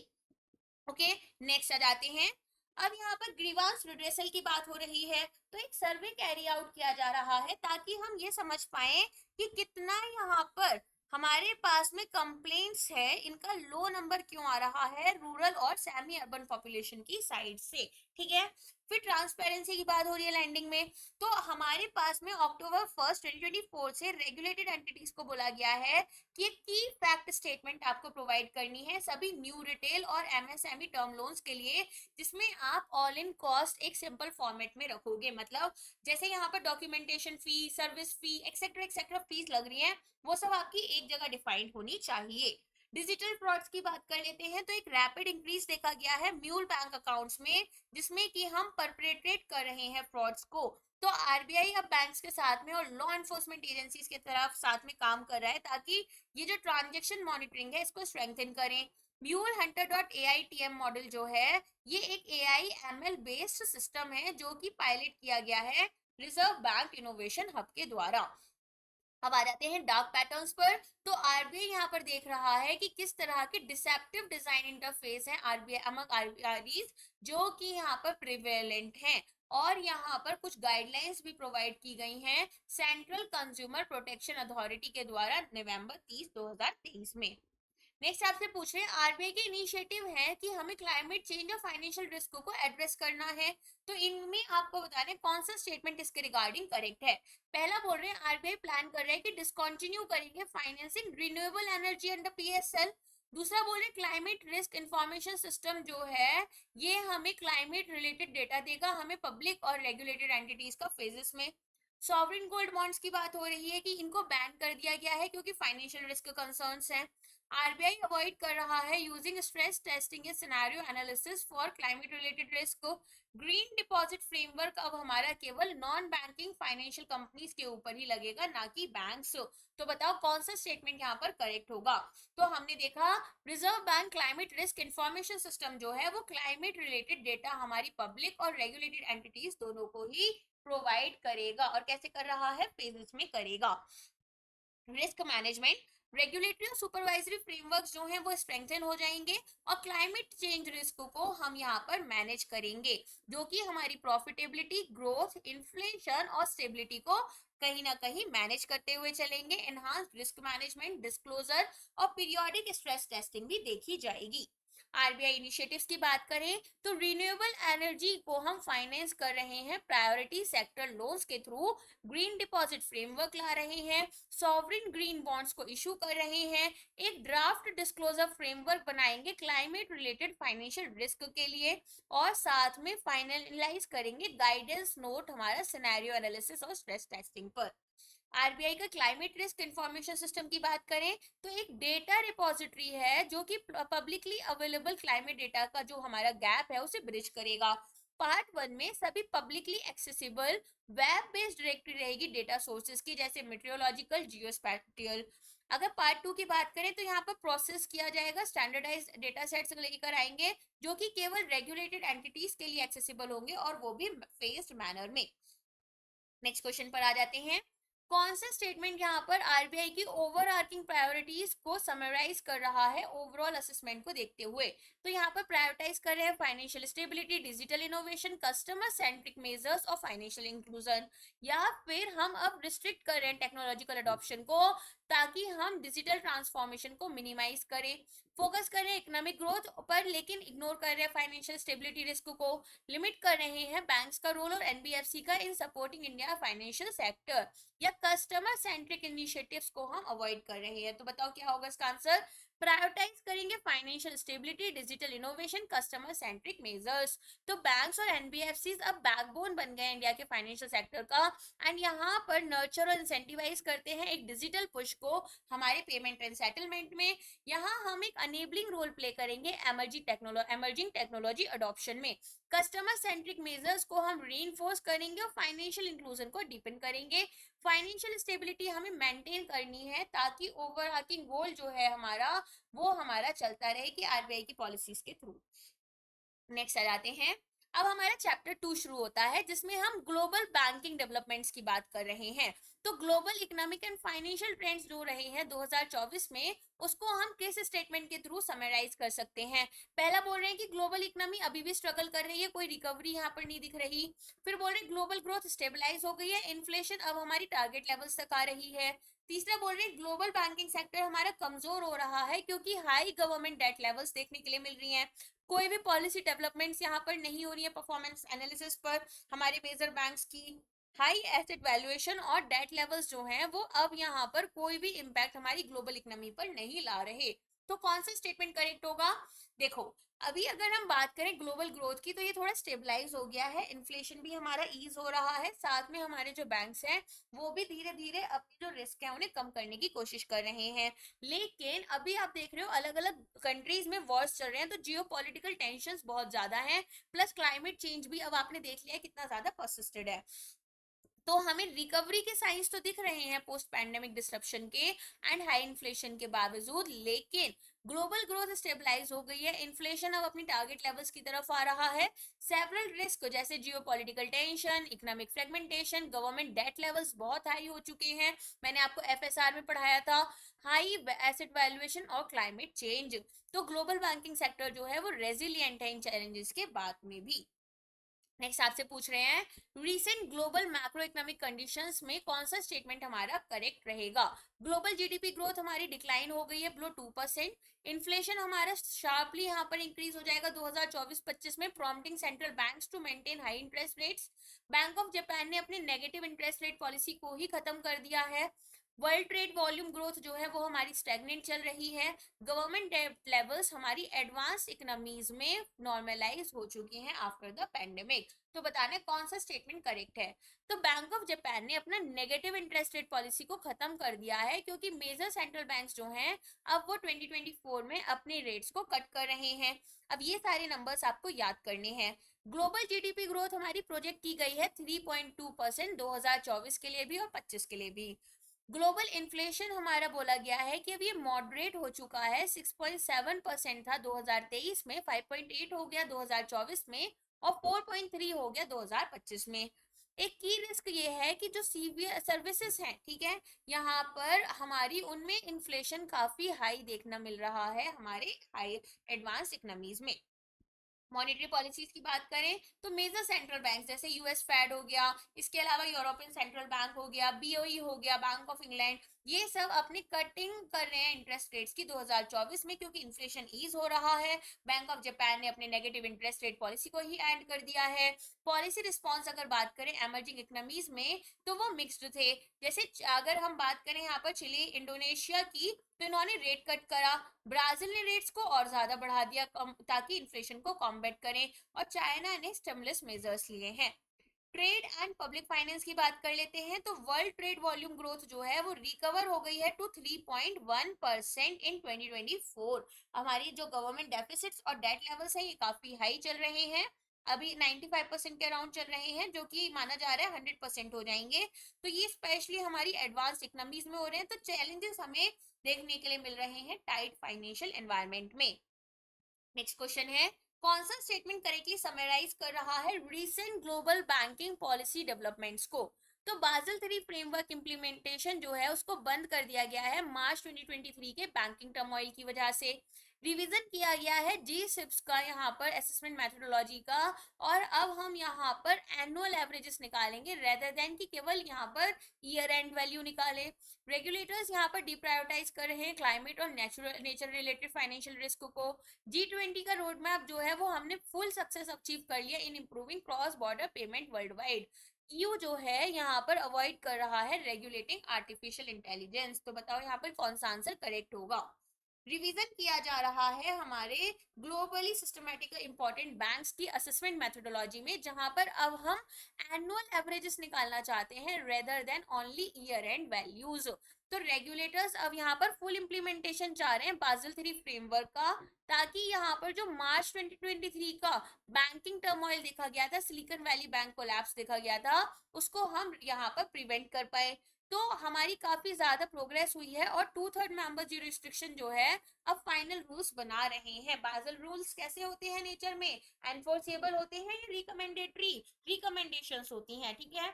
ओके, नेक्स्ट आ जाते हैं। अब यहाँ पर ग्रीवांस रिड्रेसल की बात हो रही है, तो एक सर्वे कैरी आउट किया जा रहा है ताकि हम ये समझ पाए कि कितना यहाँ पर हमारे पास में कंप्लेंट्स है, इनका लो नंबर क्यों आ रहा है रूरल और सेमी अर्बन पॉपुलेशन की साइड से। ठीक है, फिर ट्रांसपेरेंसी की बात हो रही है लैंडिंग में, तो हमारे पास में अक्टूबर 1 2024 से रेगुलेटेड एंटिटीज को बोला गया है कि एक की फैक्ट स्टेटमेंट आपको प्रोवाइड करनी है सभी न्यू रिटेल और एमएसएमई टर्म लोन्स के लिए, जिसमें आप ऑल इन कॉस्ट एक सिंपल फॉर्मेट में रखोगे। मतलब जैसे यहाँ पर डॉक्यूमेंटेशन फी, सर्विस फी एक्सेट्रा फीस लग रही है, वो सब आपकी एक जगह डिफाइंड होनी चाहिए। डिजिटल फ्रॉड्स की बात कर लेते हैं, तो एक रैपिड इंक्रीज देखा गया है म्यूल बैंक अकाउंट्स में, जिसमें कि हम परपेट्रेट कर रहे हैं फ्रॉड्स को। तो आरबीआई अब बैंक्स के साथ में और लॉ एनफोर्समेंट एजेंसीज के तरफ साथ में काम कर रहा है ताकि ये जो ट्रांजेक्शन मॉनिटरिंग है इसको स्ट्रेंथन करें। MuleHunter.ai मॉडल जो है ये एक एआई एमएल बेस्ड सिस्टम है जो कि पायलट किया गया है रिजर्व बैंक इनोवेशन हब के द्वारा। अब आ जाते हैं डार्क पैटर्न्स पर, तो आरबीआई यहाँ पर देख रहा है कि किस तरह के डिसेप्टिव डिजाइन इंटरफेस हैं आरबीआई अमंग आरबीआईज जो कि यहाँ पर प्रिवेलेंट हैं, और यहाँ पर कुछ गाइडलाइंस भी प्रोवाइड की गई हैं सेंट्रल कंज्यूमर प्रोटेक्शन अथॉरिटी के द्वारा नवंबर 30 2023 में। नेक्स्ट आपसे पूछ रहे हैं आरबीआई के इनिशिएटिव है कि हमें क्लाइमेट चेंज और फाइनेंशियल रिस्क को एड्रेस करना है, तो इनमें आपको बता रहे कौन सा स्टेटमेंट इसके रिगार्डिंग करेक्ट है। पहला बोल रहे हैं आरबीआई प्लान कर रहे हैं कि डिसकंटिन्यू करेंगे financing renewable energy under PSL. दूसरा बोल रहे क्लाइमेट रिस्क इंफॉर्मेशन सिस्टम जो है ये हमें क्लाइमेट रिलेटेड डेटा देगा हमें पब्लिक और रेगुलेटेड एंटिटीज का फेजेस में। सॉवरिन गोल्ड बॉन्ड्स की बात हो रही है कि इनको बैन कर दिया गया है क्योंकि फाइनेंशियल रिस्क कंसर्न्स हैं। आरबीआई अवॉइड कर रहा है यूजिंग स्ट्रेस टेस्टिंग या scenario analysis for climate related risk को। ग्रीन डिपॉजिट फ्रेमवर्क अब हमारा केवल नॉन बैंकिंग फाइनेंशियल कंपनीज के ऊपर ही लगेगा, ना कि बैंक्स। तो बताओ कौन सा स्टेटमेंट यहाँ पर करेक्ट होगा। तो हमने देखा reserve bank climate risk information system जो है वो क्लाइमेट रिलेटेड डेटा हमारी पब्लिक और रेगुलेटेड एंटिटीज दोनों को ही प्रोवाइड करेगा, और कैसे कर रहा है फेजेस में करेगा। रिस्क मैनेजमेंट, रेगुलेटरी और सुपरवाइजरी फ्रेमवर्क जो हैं वो स्ट्रेंथन हो जाएंगे और क्लाइमेट चेंज रिस्क को हम यहाँ पर मैनेज करेंगे, जो कि हमारी प्रॉफिटेबिलिटी, ग्रोथ, इन्फ्लेशन और स्टेबिलिटी को कहीं ना कहीं मैनेज करते हुए चलेंगे। एनहांस रिस्क मैनेजमेंट, डिस्क्लोजर और पीरियोडिक स्ट्रेस टेस्टिंग भी देखी जाएगी। आरबीआई इनिशिएटिव्स की बात करें तो रिन्यूएबल एनर्जी को हम फाइनेंस कर रहे हैं प्रायोरिटी सेक्टर लोन्स के थ्रू, ग्रीन डिपॉजिट फ्रेमवर्क ला रहे हैं, सॉवरिन ग्रीन बॉन्ड्स को इशू कर रहे हैं, एक ड्राफ्ट डिस्क्लोजर फ्रेमवर्क बनाएंगे क्लाइमेट रिलेटेड फाइनेंशियल रिस्क के लिए, और साथ में फाइनलाइज करेंगे गाइडेंस नोट हमारा सिनेरियो एनालिसिस और स्ट्रेस टेस्टिंग पर। आरबीआई का क्लाइमेट रिस्क इंफॉर्मेशन सिस्टम की बात करें तो एक डेटा रिपोजिटरी है जो कि पब्लिकली अवेलेबल क्लाइमेट डेटा का जो हमारा गैप है उसे ब्रिज करेगा। पार्ट 1 में सभी publicly accessible web based directory रहेगी डेटा सोर्सेज की, जैसे मेट्रोलॉजिकल, जियोस्पैटियल। अगर पार्ट 2 की बात करें तो यहाँ पर प्रोसेस किया जाएगा, स्टैंडर्डाइज डेटा सेट्स लेकर आएंगे जो कि केवल रेगुलेटेड एंटिटीज के लिए एक्सेसिबल होंगे और वो भी फेस्ड मैनर में। नेक्स्ट क्वेश्चन पर आ जाते हैं। कौन सा स्टेटमेंट यहाँ पर आरबीआई की ओवरआर्किंग प्रायोरिटीज को समराइज कर रहा है ओवरऑल असेसमेंट को देखते हुए? तो यहाँ पर प्रायोरिटाइज कर रहे हैं financial stability, digital innovation, customer centric measures और फाइनेंशियल इंक्लूजन, या फिर हम अब रिस्ट्रिक्ट कर रहे हैं टेक्नोलॉजिकल अडॉप्शन को ताकि हम डिजिटल ट्रांसफॉर्मेशन को मिनिमाइज करें। फोकस कर रहे हैं इकोनॉमिक ग्रोथ पर लेकिन इग्नोर कर रहे हैं फाइनेंशियल स्टेबिलिटी रिस्क को। लिमिट कर रहे हैं बैंक्स का रोल और एनबीएफसी का इन सपोर्टिंग इंडिया फाइनेंशियल सेक्टर, या कस्टमर सेंट्रिक इनिशिएटिव्स को हम अवॉइड कर रहे हैं। तो बताओ क्या होगा इसका आंसर? प्रायोरिटाइज करेंगे financial stability, digital innovation, customer centric measures. तो बैंक्स और एनबीएफसी अब बैकबोन बन गए इंडिया के फाइनेंशियल सेक्टर का, एंड यहाँ पर नर्चर और इंसेंटिवाइज करते हैं एक डिजिटल पुश को हमारे पेमेंट एंड सेटलमेंट में। यहाँ हम एक अनेबलिंग रोल प्ले करेंगे एमर्जिंग टेक्नोलॉजी अडॉप्शन में। कस्टमर सेंट्रिक मेजर्स को हम रीइंफोर्स करेंगे और फाइनेंशियल इंक्लूजन को डीपन करेंगे। फाइनेंशियल स्टेबिलिटी हमें मेंटेन करनी है ताकि ओवरआर्किंग गोल जो है हमारा वो हमारा चलता रहे कि आरबीआई की पॉलिसीज के थ्रू। नेक्स्ट आ जाते हैं। अब हमारा चैप्टर 2 शुरू होता है जिसमें हम ग्लोबल बैंकिंग डेवलपमेंट्स की बात कर रहे हैं। तो global economic and financial trends जो रहे हैं 2024 में, उसको हम किस स्टेटमेंट के थ्रू समराइज कर सकते हैं? पहला बोल रहे हैं कि ग्लोबल इकोनॉमी अभी भी स्ट्रगल कर रही है, कोई रिकवरी यहाँ पर नहीं दिख रही। फिर बोल रहे हैं ग्लोबल ग्रोथ स्टेबलाइज हो गई है, इन्फ्लेशन अब हमारी टारगेट लेवल्स तक आ रही है। तीसरा बोल रहे हैं ग्लोबल बैंकिंग सेक्टर हमारा कमजोर हो रहा है क्योंकि हाई गवर्नमेंट डेट लेवल्स देखने के लिए मिल रही हैं, कोई भी पॉलिसी डेवलपमेंट्स यहाँ पर नहीं हो रही है परफॉर्मेंस एनालिसिस पर हमारे मेजर बैंक्स की। हाई एसेट वैल्यूएशन और डेट लेवल्स जो हैं वो अब यहाँ पर कोई भी इम्पैक्ट हमारी ग्लोबल इकोनॉमी पर नहीं ला रहे। तो कौन सा स्टेटमेंट करेक्ट होगा? देखो, अभी अगर हम बात करें ग्लोबल ग्रोथ की तो ये थोड़ा स्टेबलाइज हो गया है, इन्फ्लेशन भी हमारा ईज हो रहा है, साथ में हमारे जो बैंक्स हैं वो भी धीरे धीरे अपनी जो रिस्क है उन्हें कम करने की कोशिश कर रहे हैं। लेकिन अभी आप देख रहे हो अलग अलग कंट्रीज में वॉर्स चल रहे हैं, तो जियो पॉलिटिकल टेंशन बहुत ज्यादा है, प्लस क्लाइमेट चेंज भी अब आपने देख लिया कितना ज्यादा परसिस्टेड है। तो हमें रिकवरी के साइंस तो दिख रहे हैं पोस्ट पैंडेमिक डिसरप्शन के एंड हाई इन्फ्लेशन के बावजूद, लेकिन ग्लोबल ग्रोथ स्टेबलाइज हो गई है, इन्फ्लेशन अब अपनी टारगेट लेवल्स की तरफ आ रहा है। सेवरल रिस्क जैसे geopolitical tension, economic fragmentation, government debt levels बहुत हाई हो चुके हैं, मैंने आपको एफएसआर में पढ़ाया था, हाई एसेट वैल्यूएशन और क्लाइमेट चेंज। तो ग्लोबल बैंकिंग सेक्टर जो है वो रेजिलियंट है इन चैलेंजेस के बाद में भी। नेक्स्ट आपसे पूछ रहे हैं recent global macro economic conditions में कौन सा स्टेटमेंट हमारा करेक्ट रहेगा? ग्लोबल जीडीपी ग्रोथ हमारी डिक्लाइन हो गई है बिलो 2%, इन्फ्लेशन हमारा शार्पली यहाँ पर इंक्रीज हो जाएगा 2024-25 में, prompting central banks to maintain high interest rates. Bank of Japan ने अपनी नेगेटिव इंटरेस्ट रेट पॉलिसी को ही खत्म कर दिया है। वर्ल्ड ट्रेड वॉल्यूम ग्रोथ जो है वो हमारी स्टैग्नेंट चल रही है। गवर्नमेंट डेट लेवल्स हमारी एडवांस इकोनॉमीज में नॉर्मलाइज हो चुकी हैं आफ्टर द पैंडेमिक। तो बताना कौन सा स्टेटमेंट करेक्ट है? तो बैंक ऑफ जापान ने अपना नेगेटिव इंटरेस्ट रेट पॉलिसी को खत्म कर दिया है क्योंकि मेजर सेंट्रल बैंक्स जो हैं अब वो 2024 में अपने रेट्स को कट कर रहे हैं। अब ये सारे नंबर्स आपको याद करने हैं। ग्लोबल जीडीपी ग्रोथ हमारी प्रोजेक्ट की गई है 3.2% 2024 के लिए भी और 25 के लिए भी। ग्लोबल इन्फ्लेशन हमारा बोला गया है कि अब ये मॉडरेट हो चुका है, 6.7% था 2023 में, 5.8 हो गया 2024 में और 4.3 हो गया 2025 में। एक की रिस्क ये है कि जो सीवियर सर्विसेज हैं, ठीक है, यहाँ पर हमारी उनमें इन्फ्लेशन काफी हाई देखना मिल रहा है हमारे हाई एडवांस इकोनॉमीज में। मॉनेटरी पॉलिसीज की बात करें तो मेजर सेंट्रल बैंक जैसे यूएस फेड हो गया, इसके अलावा यूरोपियन सेंट्रल बैंक हो गया, बीओई हो गया, बैंक ऑफ इंग्लैंड, ये सब अपनी कटिंग कर रहे हैं इंटरेस्ट रेट्स की 2024 में, क्योंकि इन्फ्लेशन ईज हो रहा है। बैंक ऑफ जापान ने अपने नेगेटिव इंटरेस्ट रेट पॉलिसी को ही ऐड कर दिया है। पॉलिसी रिस्पॉन्स अगर बात करें एमर्जिंग इकोनॉमीज में तो वो मिक्स्ड थे। जैसे अगर हम बात करें यहाँ पर चिली इंडोनेशिया की, तो इन्होंने रेट कट करा। ब्राजील ने रेट्स को और ज्यादा बढ़ा दिया ताकि इन्फ्लेशन को कॉम्बैट करें। और चाइना ने स्टिमुलस मेजर्स लिए हैं। ट्रेड एंड पब्लिक फाइनेंस की बात कर लेते हैं तो वर्ल्ड ट्रेड वॉल्यूम ग्रोथ जो है वो रिकवर हो गई है टू 3.1% इन 2024। हमारी जो गवर्नमेंट डेफिसिट्स और डेट लेवल्स हैं ये काफी हाई चल रहे हैं, अभी 95% के अराउंड चल रहे हैं, जो कि माना जा रहा है 100% हो जाएंगे। तो ये स्पेशली हमारी एडवांस इकोनॉमीज में हो रहे हैं। तो चैलेंजेस हमें देखने के लिए मिल रहे हैं टाइट फाइनेंशियल एनवायरनमेंट में। नेक्स्ट क्वेश्चन है, कौन सा स्टेटमेंट करेक्टली समराइज कर रहा है recent global banking policy developments को? तो बाजल 3 फ्रेमवर्क इंप्लीमेंटेशन जो है उसको बंद कर दिया गया है मार्च 2023 के बैंकिंग टर्मोइल की वजह से। रिवीजन किया गया है जी सिप्स का यहाँ पर असेसमेंट मेथोडोलॉजी का, और अब हम यहाँ पर एनुअल एवरेजेस निकालेंगे रेदर देन कि केवल यहाँ पर ईयर एंड वैल्यू निकाले। रेगुलेटर्स यहाँ पर डिप्रायोरिटाइज कर रहे हैं क्लाइमेट और नेचर रिलेटेड फाइनेंशियल रिस्क को। G20 का रोड मैप जो है वो हमने फुल सक्सेस अचीव कर लिया in improving cross border payment world wide. You जो है यहाँ पर अवॉइड कर रहा है रेगुलेटिंग आर्टिफिशियल इंटेलिजेंस। तो बताओ यहाँ पर कौन सा आंसर करेक्ट होगा? रिवीजन किया जा रहा है हमारे ग्लोबली सिस्टमैटिक इंपॉर्टेंट बैंक्स की असेसमेंट मेथोडोलॉजी में, जहां पर अब हम एनुअल एवरेजेस निकालना चाहते हैं rather than only year and values. तो रेगुलेटर्स अब यहाँ पर फुल इंप्लीमेंटेशन चाह रहे हैं बाजल 3 फ्रेमवर्क का, ताकि यहाँ पर जो मार्च 2023 का बैंकिंग टर्मोइल देखा गया था, सिलिकॉन वैली बैंक कोलैप्स देखा गया था, उसको हम यहाँ पर प्रिवेंट कर पाए। तो हमारी काफी ज्यादा प्रोग्रेस हुई है और 2/3 मेंबर ज्यूरिसडिक्शन जो है अब फाइनल रूल्स बना रहे हैं। बाजल रूल्स कैसे होते हैं नेचर में? एनफोर्सेबल होते हैं या रिकमेंडेटरी रिकमेंडेशंस होती हैं, ठीक है।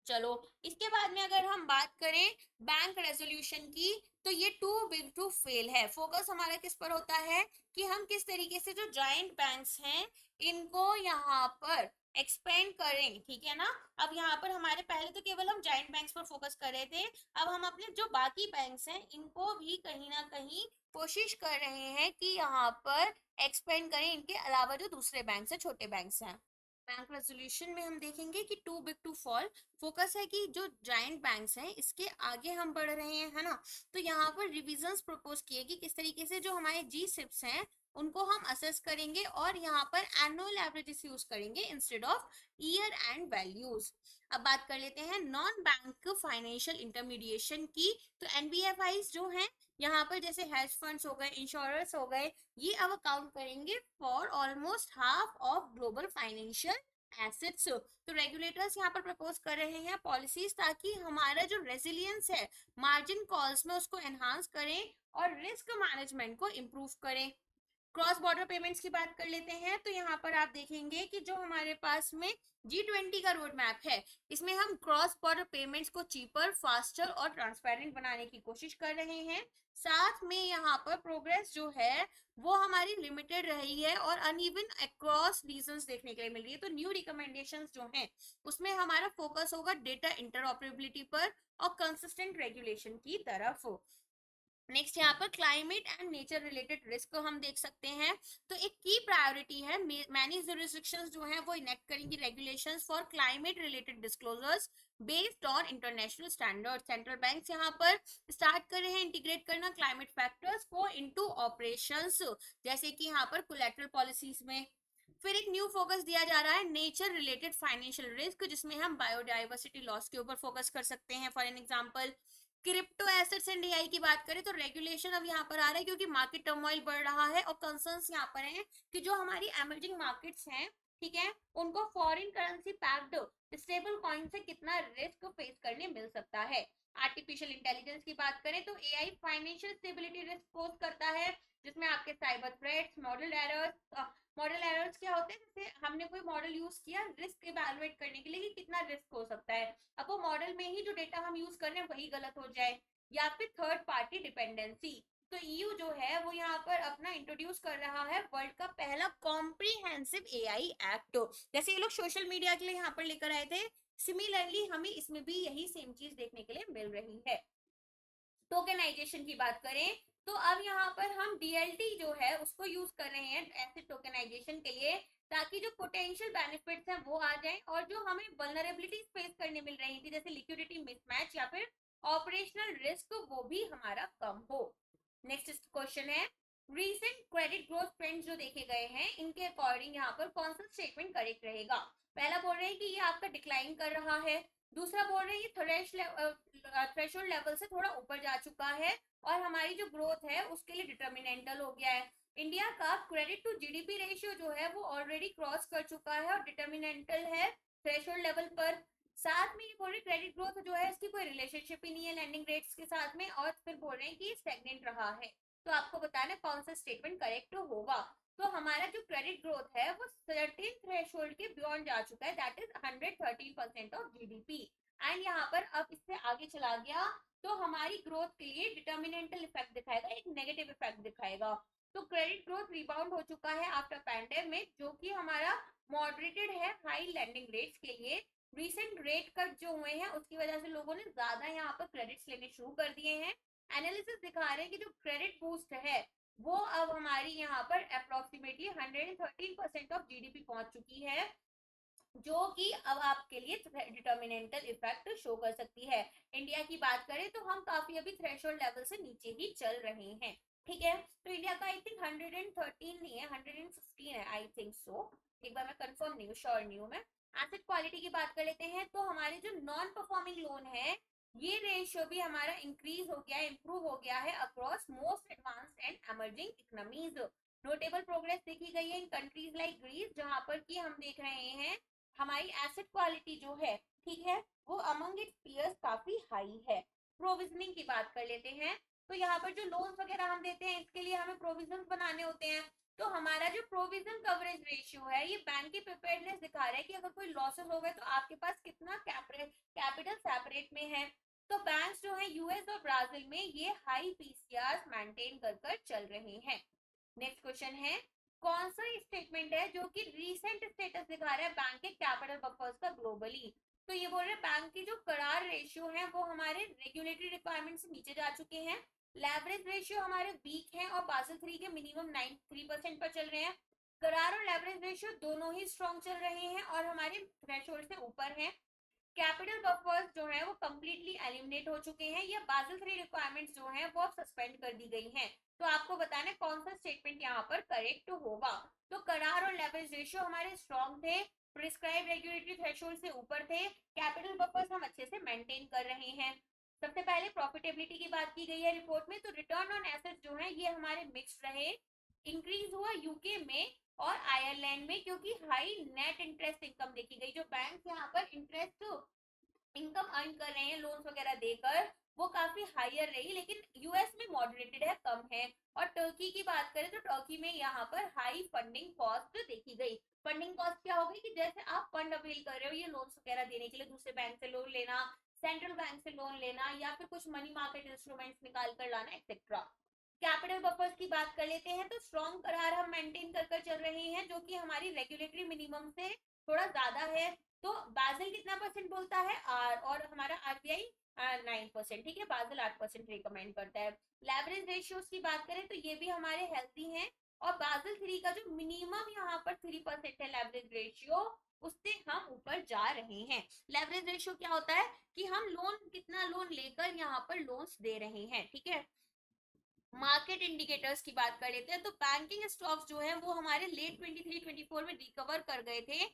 चलो, इसके बाद में अगर हम बात करें बैंक रेजोल्यूशन की, तो ये टू बिग टू फेल है। फोकस हमारा किस पर होता है कि हम किस तरीके से जो जायंट बैंक्स हैं इनको यहाँ पर एक्सपेंड करें, ठीक है ना। अब यहाँ पर हमारे पहले तो केवल हम जायंट बैंक्स पर फोकस कर रहे थे, अब हम अपने जो बाकी बैंक्स हैं इनको भी कहीं ना कहीं कोशिश कर रहे हैं कि यहाँ पर एक्सपेंड करें, इनके अलावा जो दूसरे बैंक्स हैं, छोटे बैंक्स हैं। बैंक रेजोल्यूशन में हम देखेंगे कि too big to fail, focus है कि जो जायंट बैंक्स हैं इसके आगे हम बढ़ रहे हैं, है ना। तो यहाँ पर रिविजन्स प्रपोज किए कि किस तरीके से जो हमारे जी सिप्स हैं उनको हम असेस करेंगे और यहाँ पर एनुअल एवरेजेस यूज करेंगे instead of year and values. अब बात कर लेते हैं नॉन बैंक फाइनेंशियल इंटरमीडिएशन की। तो एनबीएफआईज जो हैं यहाँ पर जैसे हेज फंड्स हो गए, इंश्योरेंस हो गए, ये अब अकाउंट करेंगे for almost half of global financial assets. तो रेगुलेटर्स यहाँ पर प्रपोज कर रहे हैं पॉलिसीज ताकि हमारा जो रेजिलियंस है मार्जिन कॉल्स में उसको एनहांस करें और रिस्क मैनेजमेंट को इम्प्रूव करें। क्रॉस बॉर्डर पेमेंट्स की बात कर लेते हैं तो यहाँ पर आप देखेंगे कि जो हमारे पास में G20 का रोड मैप है, इसमें हम क्रॉस बॉर्डर पेमेंट्स को चीपर, फास्टर और ट्रांसपेरेंट बनाने की कोशिश कर रहे हैं। साथ में यहाँ पर प्रोग्रेस जो है वो हमारी लिमिटेड रही है और अनइवन अक्रॉस रीजन्स देखने के लिए मिल रही है। तो न्यू रिकमेंडेशंस जो हैं उसमें हमारा फोकस होगा डेटा इंटरऑपरेबिलिटी पर और कंसिस्टेंट रेगुलेशन की तरफ। नेक्स्ट यहाँ पर climate and nature related risk को हम देख सकते हैं। तो एक की प्रायोरिटी है, मैनी जुरिसडिक्शंस जो है वो इनेक्ट करेंगी regulations for climate related disclosures based on international standard. Central banks यहाँ पर स्टार्ट कर रहे हैं इंटीग्रेट करना क्लाइमेट फैक्टर्स को इनटू ऑपरेशंस, जैसे कि यहाँ पर कोलैटरल पॉलिसीज में। फिर एक न्यू फोकस दिया जा रहा है नेचर रिलेटेड फाइनेंशियल रिस्क, जिसमें हम बायोडाइवर्सिटी लॉस के ऊपर फोकस कर सकते हैं। For an example crypto assets and AI की बात करें तो रेगुलेशन अब यहाँ पर आ रहा है क्योंकि मार्केट टर्मोइल बढ़ रहा है और कंसर्न्स यहाँ पर हैं कि जो हमारी एमर्जिंग मार्केट्स हैं, ठीक है, उनको foreign currency packed stable coin से कितना रिस्क फेस करने मिल सकता है। आर्टिफिशियल इंटेलिजेंस की बात करें तो AI financial stability risk pose करता है, जिसमें आपके cyber threats, model errors, model errors क्या होते हैं, जैसे हमने कोई मॉडल यूज किया रिस्क इवैल्यूएट करने के लिए कि कितना रिस्क हो सकता है, अब वो मॉडल में ही जो डेटा हम यूज कर रहे हैं वही गलत हो जाए, या फिर थर्ड पार्टी डिपेंडेंसी। तो ईयू जो है वो यहाँ पर अपना इंट्रोड्यूस कर रहा है वर्ल्ड का पहला कॉम्प्रिहेंसिव एआई एक्ट, जैसे ये लोग सोशल मीडिया के लिए यहाँ पर लेकर आए थे, सिमिलरली हमें इसमें भी यही सेम चीज देखने के लिए मिल रही है। टोकेनाइजेशन की बात करें तो अब यहाँ पर हम डीएलटी जो है उसको यूज कर रहे हैं एसिड टोकेनाइजेशन के लिए, ताकि जो पोटेंशियल बेनिफिट्स हैं वो आ जाएं और जो हमें वल्नरेबिलिटी फेस करने मिल रही थी जैसे लिक्विडिटी मिसमैच या फिर ऑपरेशनल रिस्क वो भी हमारा कम हो। नेक्स्ट क्वेश्चन है रीसेंट क्रेडिट ग्रोथ ट्रेंड्स जो देखे गए हैं इनके अकॉर्डिंग यहाँ पर कौन सा स्टेटमेंट करेक्ट रहेगा। पहला बोल रहे हैं कि ये आपका डिक्लाइन कर रहा है, दूसरा बोल रहे हैं ये थ्रेशोल्ड लेवल से थोड़ा ऊपर जा चुका है और हमारी जो ग्रोथ है उसके लिए डिटर्मिनेंटल हो गया है। इंडिया का क्रेडिट टू जीडीपी रेशियो जो है वो ऑलरेडी क्रॉस कर चुका है और डिटर्मिनेंटल है थ्रेशोल्ड लेवल पर। साथ में ये बोल रहे क्रेडिट ग्रोथ जो है इसकी कोई रिलेशनशिप ही नहीं है लैंडिंग रेट्स के साथ में, और फिर बोल रहे हैं कि स्टेगनेंट रहा है। तो आपको बताना कौन सा स्टेटमेंट करेक्ट होगा। तो हमारा जो क्रेडिट ग्रोथ है वो सर्टेन थ्रेशोल्ड के बियॉन्ड जा चुका है, that is 113% of GDP. And यहाँ पर अब इससे आगे चला गया तो हमारी ग्रोथ के लिए डिटर्मिनेंटल इफेक्ट दिखाएगा, एक नेगेटिव इफेक्ट दिखाएगा। तो क्रेडिट ग्रोथ रिबाउंड हो चुका है आफ्टर पैंडेमिक, जो कि हमारा मॉडरेटेड है हाई लैंडिंग रेट्स के लिए। रिसेंट रेट कट जो हुए हैं उसकी वजह से लोगों ने ज्यादा यहाँ पर क्रेडिट्स लेने शुरू कर दिए हैं। एनालिसिस दिखा रहे हैं कि जो क्रेडिट बूस्ट है वो अब हमारी यहाँ पर अप्रोक्सीमेटली 113% ऑफ जीडीपी पहुंच चुकी है, जो कि अब आपके लिए डिटर्मिनेंटल इफेक्ट शो कर सकती है। इंडिया की बात करें तो हम काफी अभी थ्रेशोल्ड लेवल से नीचे ही चल रहे हैं। ठीक है, तो इंडिया का आई थिंक 113 नहीं है, 115 है आई थिंक सो, एक बार मैं कंफर्म नहीं हूँ, श्योर नहीं हूँ मैं। एसेट क्वालिटी की बात कर लेते हैं तो हमारे जो नॉन परफॉर्मिंग लोन है ये रेशियो भी हमारा इंक्रीज हो गया, इंप्रूव हो गया है across most advanced and emerging economies. Notable progress देखी गई है इन कंट्रीज लाइक ग्रीस, जहां पर कि हम देख रहे हैं हमारी एसेट क्वालिटी जो है ठीक है वो अमंग इट्स पीयर्स काफी हाई है। प्रोविजनिंग की बात कर लेते हैं तो यहाँ पर जो लोन्स वगैरह हम देते हैं इसके लिए हमें प्रोविजन बनाने होते हैं। तो हमारा जो प्रोविजन कवरेज रेशियो है ये बैंक की प्रिपेयरनेस दिखा रहा है कि अगर कोई लॉसेस हो गए तो आपके पास कितना कैपिटल सेपरेट में है। तो बैंक्स जो है यूएस और ब्राजील में ये हाई पीसीआर मेंटेन कर चल रहे हैं। नेक्स्ट क्वेश्चन है कौन सा स्टेटमेंट है जो कि रीसेंट स्टेटस दिखा रहा है बैंक के कैपिटल बफर्स का ग्लोबली। तो ये बोल रहे हैं बैंक की जो करार रेशियो है वो हमारे रेगुलेटरी रिक्वायरमेंट से नीचे जा चुके हैं, लेवरेज रेशियो हमारे वीक हैं और बासल 3 के मिनिमम 93% पर चल रहे हैं। करार और लेवरेज रेशियो दोनों ही स्ट्रॉन्ग चल रहे हैं और हमारे थ्रेशोल्ड से ऊपर हैं। कैपिटल बफर्स जो है वो कंप्लीटली एलिमिनेट हो चुके हैं या बासल 3 रिक्वायरमेंट्स जो है वो अब सस्पेंड कर दी गई हैं। तो आपको बताना है कौन सा स्टेटमेंट यहाँ पर करेक्ट होगा। तो करार और लेवरेज रेशियो हमारे स्ट्रॉन्ग थे, प्रिस्क्राइब रेगुलेटरी थ्रेशोल्ड से ऊपर थे, कैपिटल बफर्स हम अच्छे से मेंटेन कर रहे हैं। सबसे पहले प्रॉफिटेबिलिटी की बात की गई है रिपोर्ट में, तो रिटर्न ऑन एसेट जो है ये हमारे मिक्स्ड रहे, इंक्रीज हुआ यूके में और आयरलैंड में क्योंकि हाई नेट इंटरेस्ट इनकम देखी गई। जो बैंक यहाँ पर इंटरेस्ट इनकम अर्न कर रहे हैं लोन्स वगैरह देकर वो काफी हायर रही, लेकिन यूएस में मॉडरेटेड है, कम है। और टर्की की बात करें तो टर्की में यहाँ पर हाई फंडिंग कॉस्ट देखी गई। फंडिंग कॉस्ट क्या होगी कि जैसे आप फंड अवेल कर रहे हो ये लोन्स वगैरह देने के लिए, दूसरे बैंक से लोन लेना, सेंट्रल बैंक से लोन लेना या फिर कुछ मनी मार्केट इंस्ट्रूमेंट्स निकाल कर लाना एक्सेट्रा। कैपिटल बफर्स की बात कर लेते हैं तो स्ट्रॉन्ग करार हम मेंटेन कर चल रहे हैं जो कि हमारी रेगुलेटरी मिनिमम से थोड़ा ज्यादा है। तो बाजिल कितना परसेंट बोलता है आर, और हमारा आरबीआई 9%, ठीक है, बाजिल 8% रिकमेंड करता है। लेवरेज रेशियोज की बात करें तो ये भी हमारे हेल्थी हैं और बाजिल 3 का जो मिनिमम यहाँ पर 3% है लेवरेज रेशियो उससे हम ऊपर जा रहे हैं। लेवरेज रेशियो क्या होता है कि हम लोन कितना लोन लेकर यहाँ पर लोन्स दे रहे हैं, ठीक है। मार्केट इंडिकेटर्स की बात कर लेते हैं तो बैंकिंग स्टॉक्स जो है वो हमारे लेट 23-24 में रिकवर कर गए थे,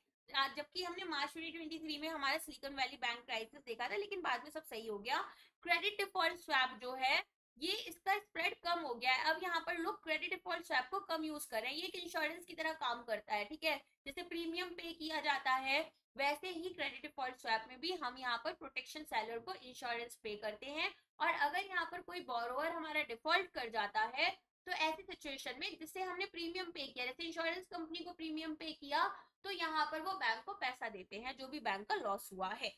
जबकि हमने मार्च 2023 में हमारा सिलिकॉन वैली बैंक क्राइसिस देखा था, लेकिन बाद में सब सही हो गया। क्रेडिट डिफॉल्ट स्वैप जो है ये इसका स्प्रेड कम हो गया है, अब यहाँ पर लोग क्रेडिट डिफॉल्ट स्वैप को कम यूज कर रहे हैं, ये एक इंश्योरेंस की तरह काम करता है, ठीक है। जैसे प्रीमियम पे किया जाता है वैसे ही क्रेडिट डिफॉल्ट स्वैप में भी हम यहाँ पर प्रोटेक्शन सेलर को इंश्योरेंस पे करते हैं, और अगर यहाँ पर कोई बोरोवर हमारा डिफॉल्ट कर जाता है तो ऐसी सिचुएशन में जिससे हमने प्रीमियम पे किया, जैसे इंश्योरेंस कंपनी को प्रीमियम पे किया, तो यहाँ पर वो बैंक को पैसा देते हैं जो भी बैंक का लॉस हुआ है।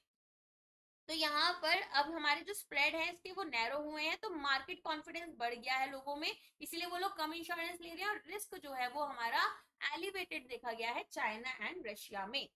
तो यहाँ पर अब हमारे जो स्प्रेड है इसके वो नैरो हुए हैं, तो मार्केट कॉन्फिडेंस बढ़ गया है लोगों में, इसीलिए वो लोग कम इंश्योरेंस ले रहे हैं और रिस्क जो है वो हमारा एलिवेटेड देखा गया है चाइना एंड रशिया में।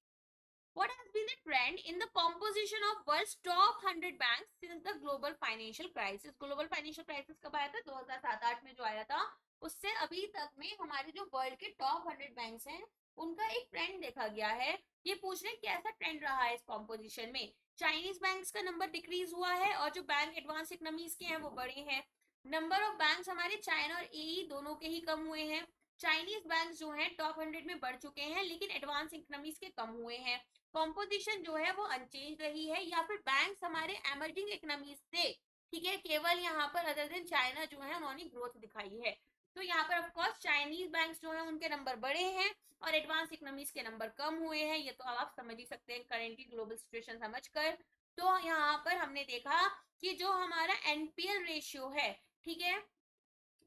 What has been the trend in the composition of world's top 100 banks since the global financial crisis? Global financial crisis कब आया था? 2007-8 में जो आया था, उससे अभी तक में हमारे जो वर्ल्ड के टॉप 100 बैंक्स हैं उनका एक ट्रेंड देखा गया है। ये पूछ रहे हैं कैसा ट्रेंड रहा है इस कॉम्पोजिशन में। चाइनीज बैंक्स का नंबर डिक्रीज हुआ है और जो बैंक एडवांस इकोनॉमीज के हैं वो बढ़े हैं। नंबर ऑफ बैंक्स हमारे चाइना और एई दोनों के ही कम हुए हैं। चाइनीज बैंक्स जो हैं टॉप 100 में बढ़ चुके हैं लेकिन एडवांस इकोनॉमीज के कम हुए हैं। कॉम्पोजिशन जो है वो अनचेंज रही है, या फिर बैंक्स हमारे एमर्जिंग इकोनॉमीज से, ठीक है, केवल यहाँ पर अदर देन चाइना जो है उन्होंने ग्रोथ दिखाई है। तो यहाँ पर ऑफ कोर्स चाइनीज बैंक्स जो है उनके नंबर बड़े हैं और एडवांस इकोनॉमीज के नंबर कम हुए हैं, ये तो आप समझ ही सकते हैं करेंटली ग्लोबल सिचुएशन समझकर। तो यहाँ पर हमने देखा कि जो हमारा एनपीएल रेशियो है, ठीक है,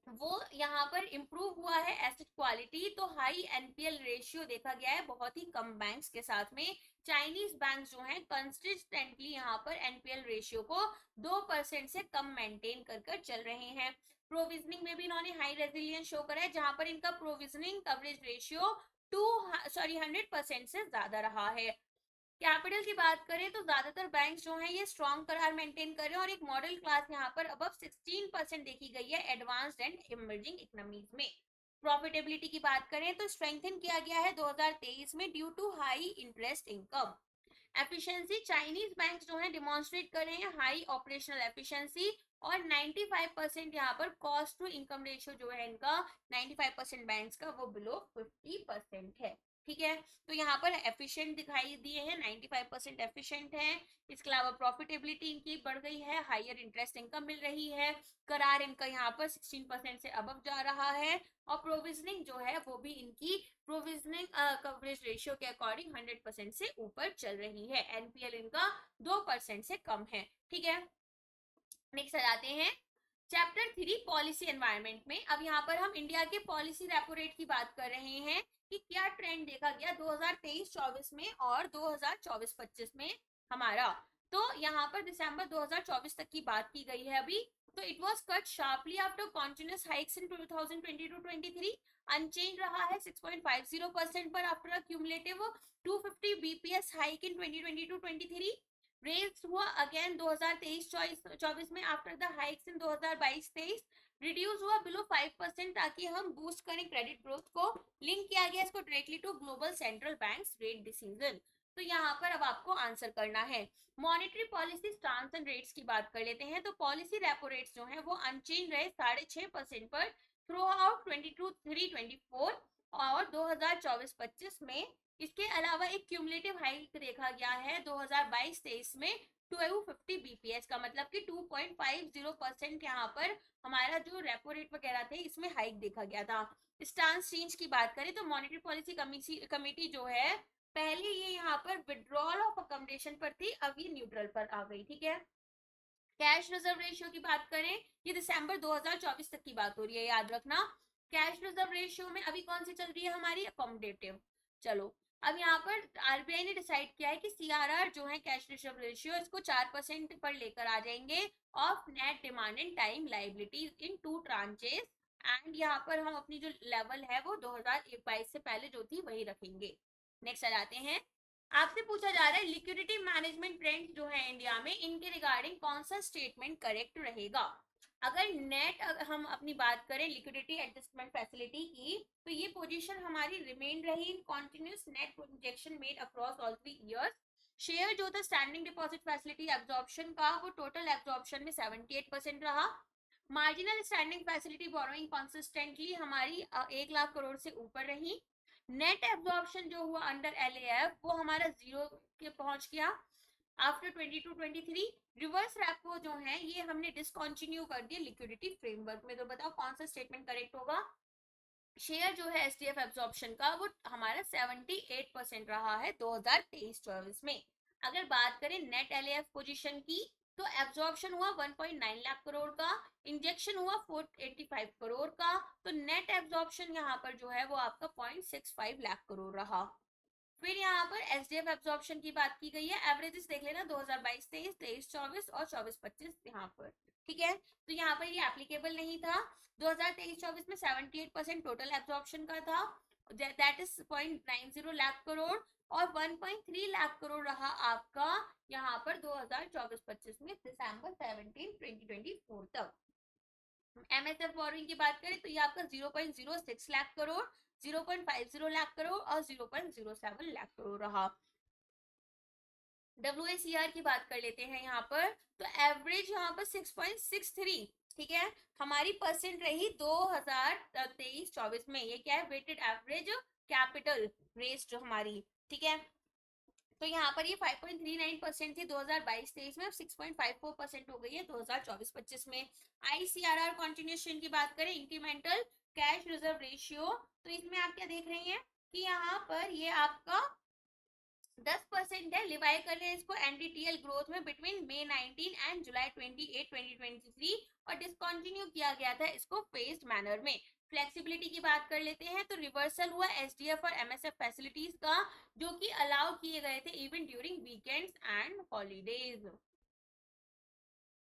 वो यहाँ पर इंप्रूव हुआ है एसेट क्वालिटी, तो हाई एनपीएल रेशियो देखा गया है बहुत ही कम बैंक्स के साथ में। चाइनीज बैंक्स जो हैं कंसिस्टेंटली यहाँ पर एनपीएल रेशियो को 2% से कम मेंटेन कर चल रहे हैं। प्रोविजनिंग में भी इन्होंने हाई रेजिलियंस शो करा है, जहां पर इनका प्रोविजनिंग कवरेज रेशियो 100% से ज्यादा रहा है। कैपिटल की बात करें तो ज्यादातर बैंक जो हैं ये स्ट्रॉन्ग करार मेंटेन कर रहे हैं और एक मॉडल क्लास यहाँ पर अबव 16% देखी गई है एडवांस्ड एंड इमर्जिंग इकोनॉमीज में। प्रॉफिटेबिलिटी की बात करें तो स्ट्रेंथन किया गया है 2023 में due to high interest income. Efficiency Chinese bank जो है डिमॉन्स्ट्रेट कर रहे हैं हाई ऑपरेशनल एफिशिएंसी, और 95% यहाँ पर कॉस्ट टू इनकम रेशियो जो है इनका 95% बैंक्स का वो बिलो 50% है, ठीक है। तो यहाँ पर एफिशिएंट दिखाई दिए हैं, 95% एफिशिएंट है। इसके अलावा प्रॉफिटेबिलिटी इनकी बढ़ गई है, हायर इंटरेस्ट इनकम मिल रही है, करार इनका यहाँ पर 16% से अबव जा रहा है, और प्रोविजनिंग जो है वो भी इनकी प्रोविजनिंग कवरेज रेशियो के अकॉर्डिंग 100% से ऊपर चल रही है। एनपीएल इनका 2% से कम है, ठीक है। नेक्स्ट आ जाते हैं चैप्टर 3 पॉलिसी एनवायरनमेंट में। अब यहाँ पर हम इंडिया के पॉलिसी रेपो रेट की बात कर रहे हैं कि क्या ट्रेंड देखा गया 2023-24 में और 2024-25 में हमारा। तो यहाँ पर दिसंबर 2024 तक की बात की गई है अभी। तो it was cut sharply after continuous hikes in 2022-23, unchanged रहा है 6.50% पर after a cumulative 250 BPS hike in 2022-23। Raised हुआ अगेन 2023-24 में after the hikes in 2022-23। Reduce हुआ बिलो 5% ताकि हम बूस्ट करें क्रेडिट ग्रोथ को। लिंक किया गया इसको directly to global central banks rate decision. तो यहाँ पर अब आपको आंसर करना है। Monetary policy stance and rates की बात कर लेते हैं। तो पॉलिसी रेपो रेट्स जो है वो अनचेंज रहे 6.5% पर थ्रू आउट 22-23-24 और 2024-25 में। इसके अलावा एक क्यूमुलेटिव हाइक देखा गया है 2022-23 में 250 बीपीएस का, मतलब कि 2.50% यहाँ पर हमारा जो रेपो रेट वगैरह थे इसमें हाइक देखा गया था। स्टांस चेंज की बात करें तो मॉनेटरी पॉलिसी कमेटी जो है पहले ये यहाँ पर विड्रॉल ऑफ अकोमोडेशन पर थी, अब ये न्यूट्रल पर आ गई, ठीक है। कैश रिजर्व रेशियो की बात करें, ये दिसंबर 2024 तक की बात हो रही है, याद रखना। कैश रिजर्व रेशियो में अभी कौन सी चल रही है हमारी, अकोमोडेटिव। चलो अब यहाँ पर आरबीआई ने डिसाइड किया है कि सीआरआर जो है कैश रिजर्व रेशियो इसको 4% पर लेकर आ जाएंगे of net demand and time liabilities in 2 tranches. And यहाँ पर हम अपनी जो लेवल है वो 2022 से पहले जो थी वही रखेंगे। नेक्स्ट आ जाते हैं। आपसे पूछा जा रहा है लिक्विडिटी मैनेजमेंट ट्रेंड जो है इंडिया में, इनके रिगार्डिंग कौन सा स्टेटमेंट करेक्ट रहेगा। अगर नेट हम अपनी बात करें लिक्विडिटी एडजस्टमेंट फैसिलिटी की, तो ये पोजीशन हमारी रिमेन रही in continuous net injection made across all 3 years. Share जो था स्टैंडिंग डिपॉजिट फैसिलिटी एब्जॉर्प्शन का, वो टोटल एब्जॉर्प्शन में 78% रहा। Marginal standing facility borrowing consistently हमारी 1 लाख करोड़ से ऊपर रही। नेट एब्जॉर्प्शन जो हुआ अंडर एलएएफ वो हमारा 0 के पहुंच गया आफ्टर 22-23। रिवर्स रेपो जो है ये हमने डिसकंटिन्यू कर दिया लिक्विडिटी फ्रेमवर्क में। तो बताओ कौन सा स्टेटमेंट करेक्ट होगा। शेयर जो है एसडीएफ एब्जॉर्प्शन का वो हमारा 78% रहा है 2023-24 में। अगर बात करें नेट एलएएफ पोजीशन की, तो एब्जॉर्प्शन हुआ 1.9 लाख करोड़ का, इंजेक्शन हुआ 485 करोड़ का, तो नेट एब्जॉर्प्शन यहाँ पर जो है वो आपका 0.65 लाख करोड़ रहा। फिर यहाँ पर एसडीएफ एब्जॉर्प्शन की बात की गई है, एवरेजेस देख लेना 2022-23, 23-24 और 24-25 यहाँ पर, ठीक है। तो यहाँ पर ये एप्लीकेबल नहीं था। 2023-24 में 78% टोटल एब्जॉर्प्शन का था, दैट इज 0.90 लाख करोड़, और 1.3 लाख करोड़ रहा आपका यहाँ पर 2024-25 में दिसंबर 17 2024 तक। एमएसएफ बोरिंग की बात करें तो ये आपका 0.06 लाख करोड़, 0.50 लाख करोड़ और 0.07 लाख करोड़ रहा। WACR की बात कर लेते हैं यहाँ पर, तो एवरेज यहाँ पर 6.63, ठीक है, हमारी परसेंट रही 2023-24 में। ये क्या है, वेटेड एवरेज कैपिटल रेस जो हमारी, ठीक है। तो यहाँ पर ये 5.39% थी 2022-23 में, अब 6.54% हो गई है 2024-25 में। ICRR कंटिन्यूएशन की बात करें, इंक्रीमेंटल कैश रिजर्व रेशियो, तो इसमें आप क्या देख रही हैं कि यहाँ पर ये आपका 10% है। लिवाई कर रहे हैं इसको एनडीटीएल ग्रोथ में बिटवीन May 19 एंड July 28 2023, और डिसकंटिन्यू किया गया था इसको फेस्ड मैनर में। फ्लेक्सिबिलिटी की बात कर लेते हैं, तो रिवर्सल हुआ एसडीएफ और एमएसएफ फैसिलिटीज का, जो कि अलाउ किए गए थे even during weekends and holidays.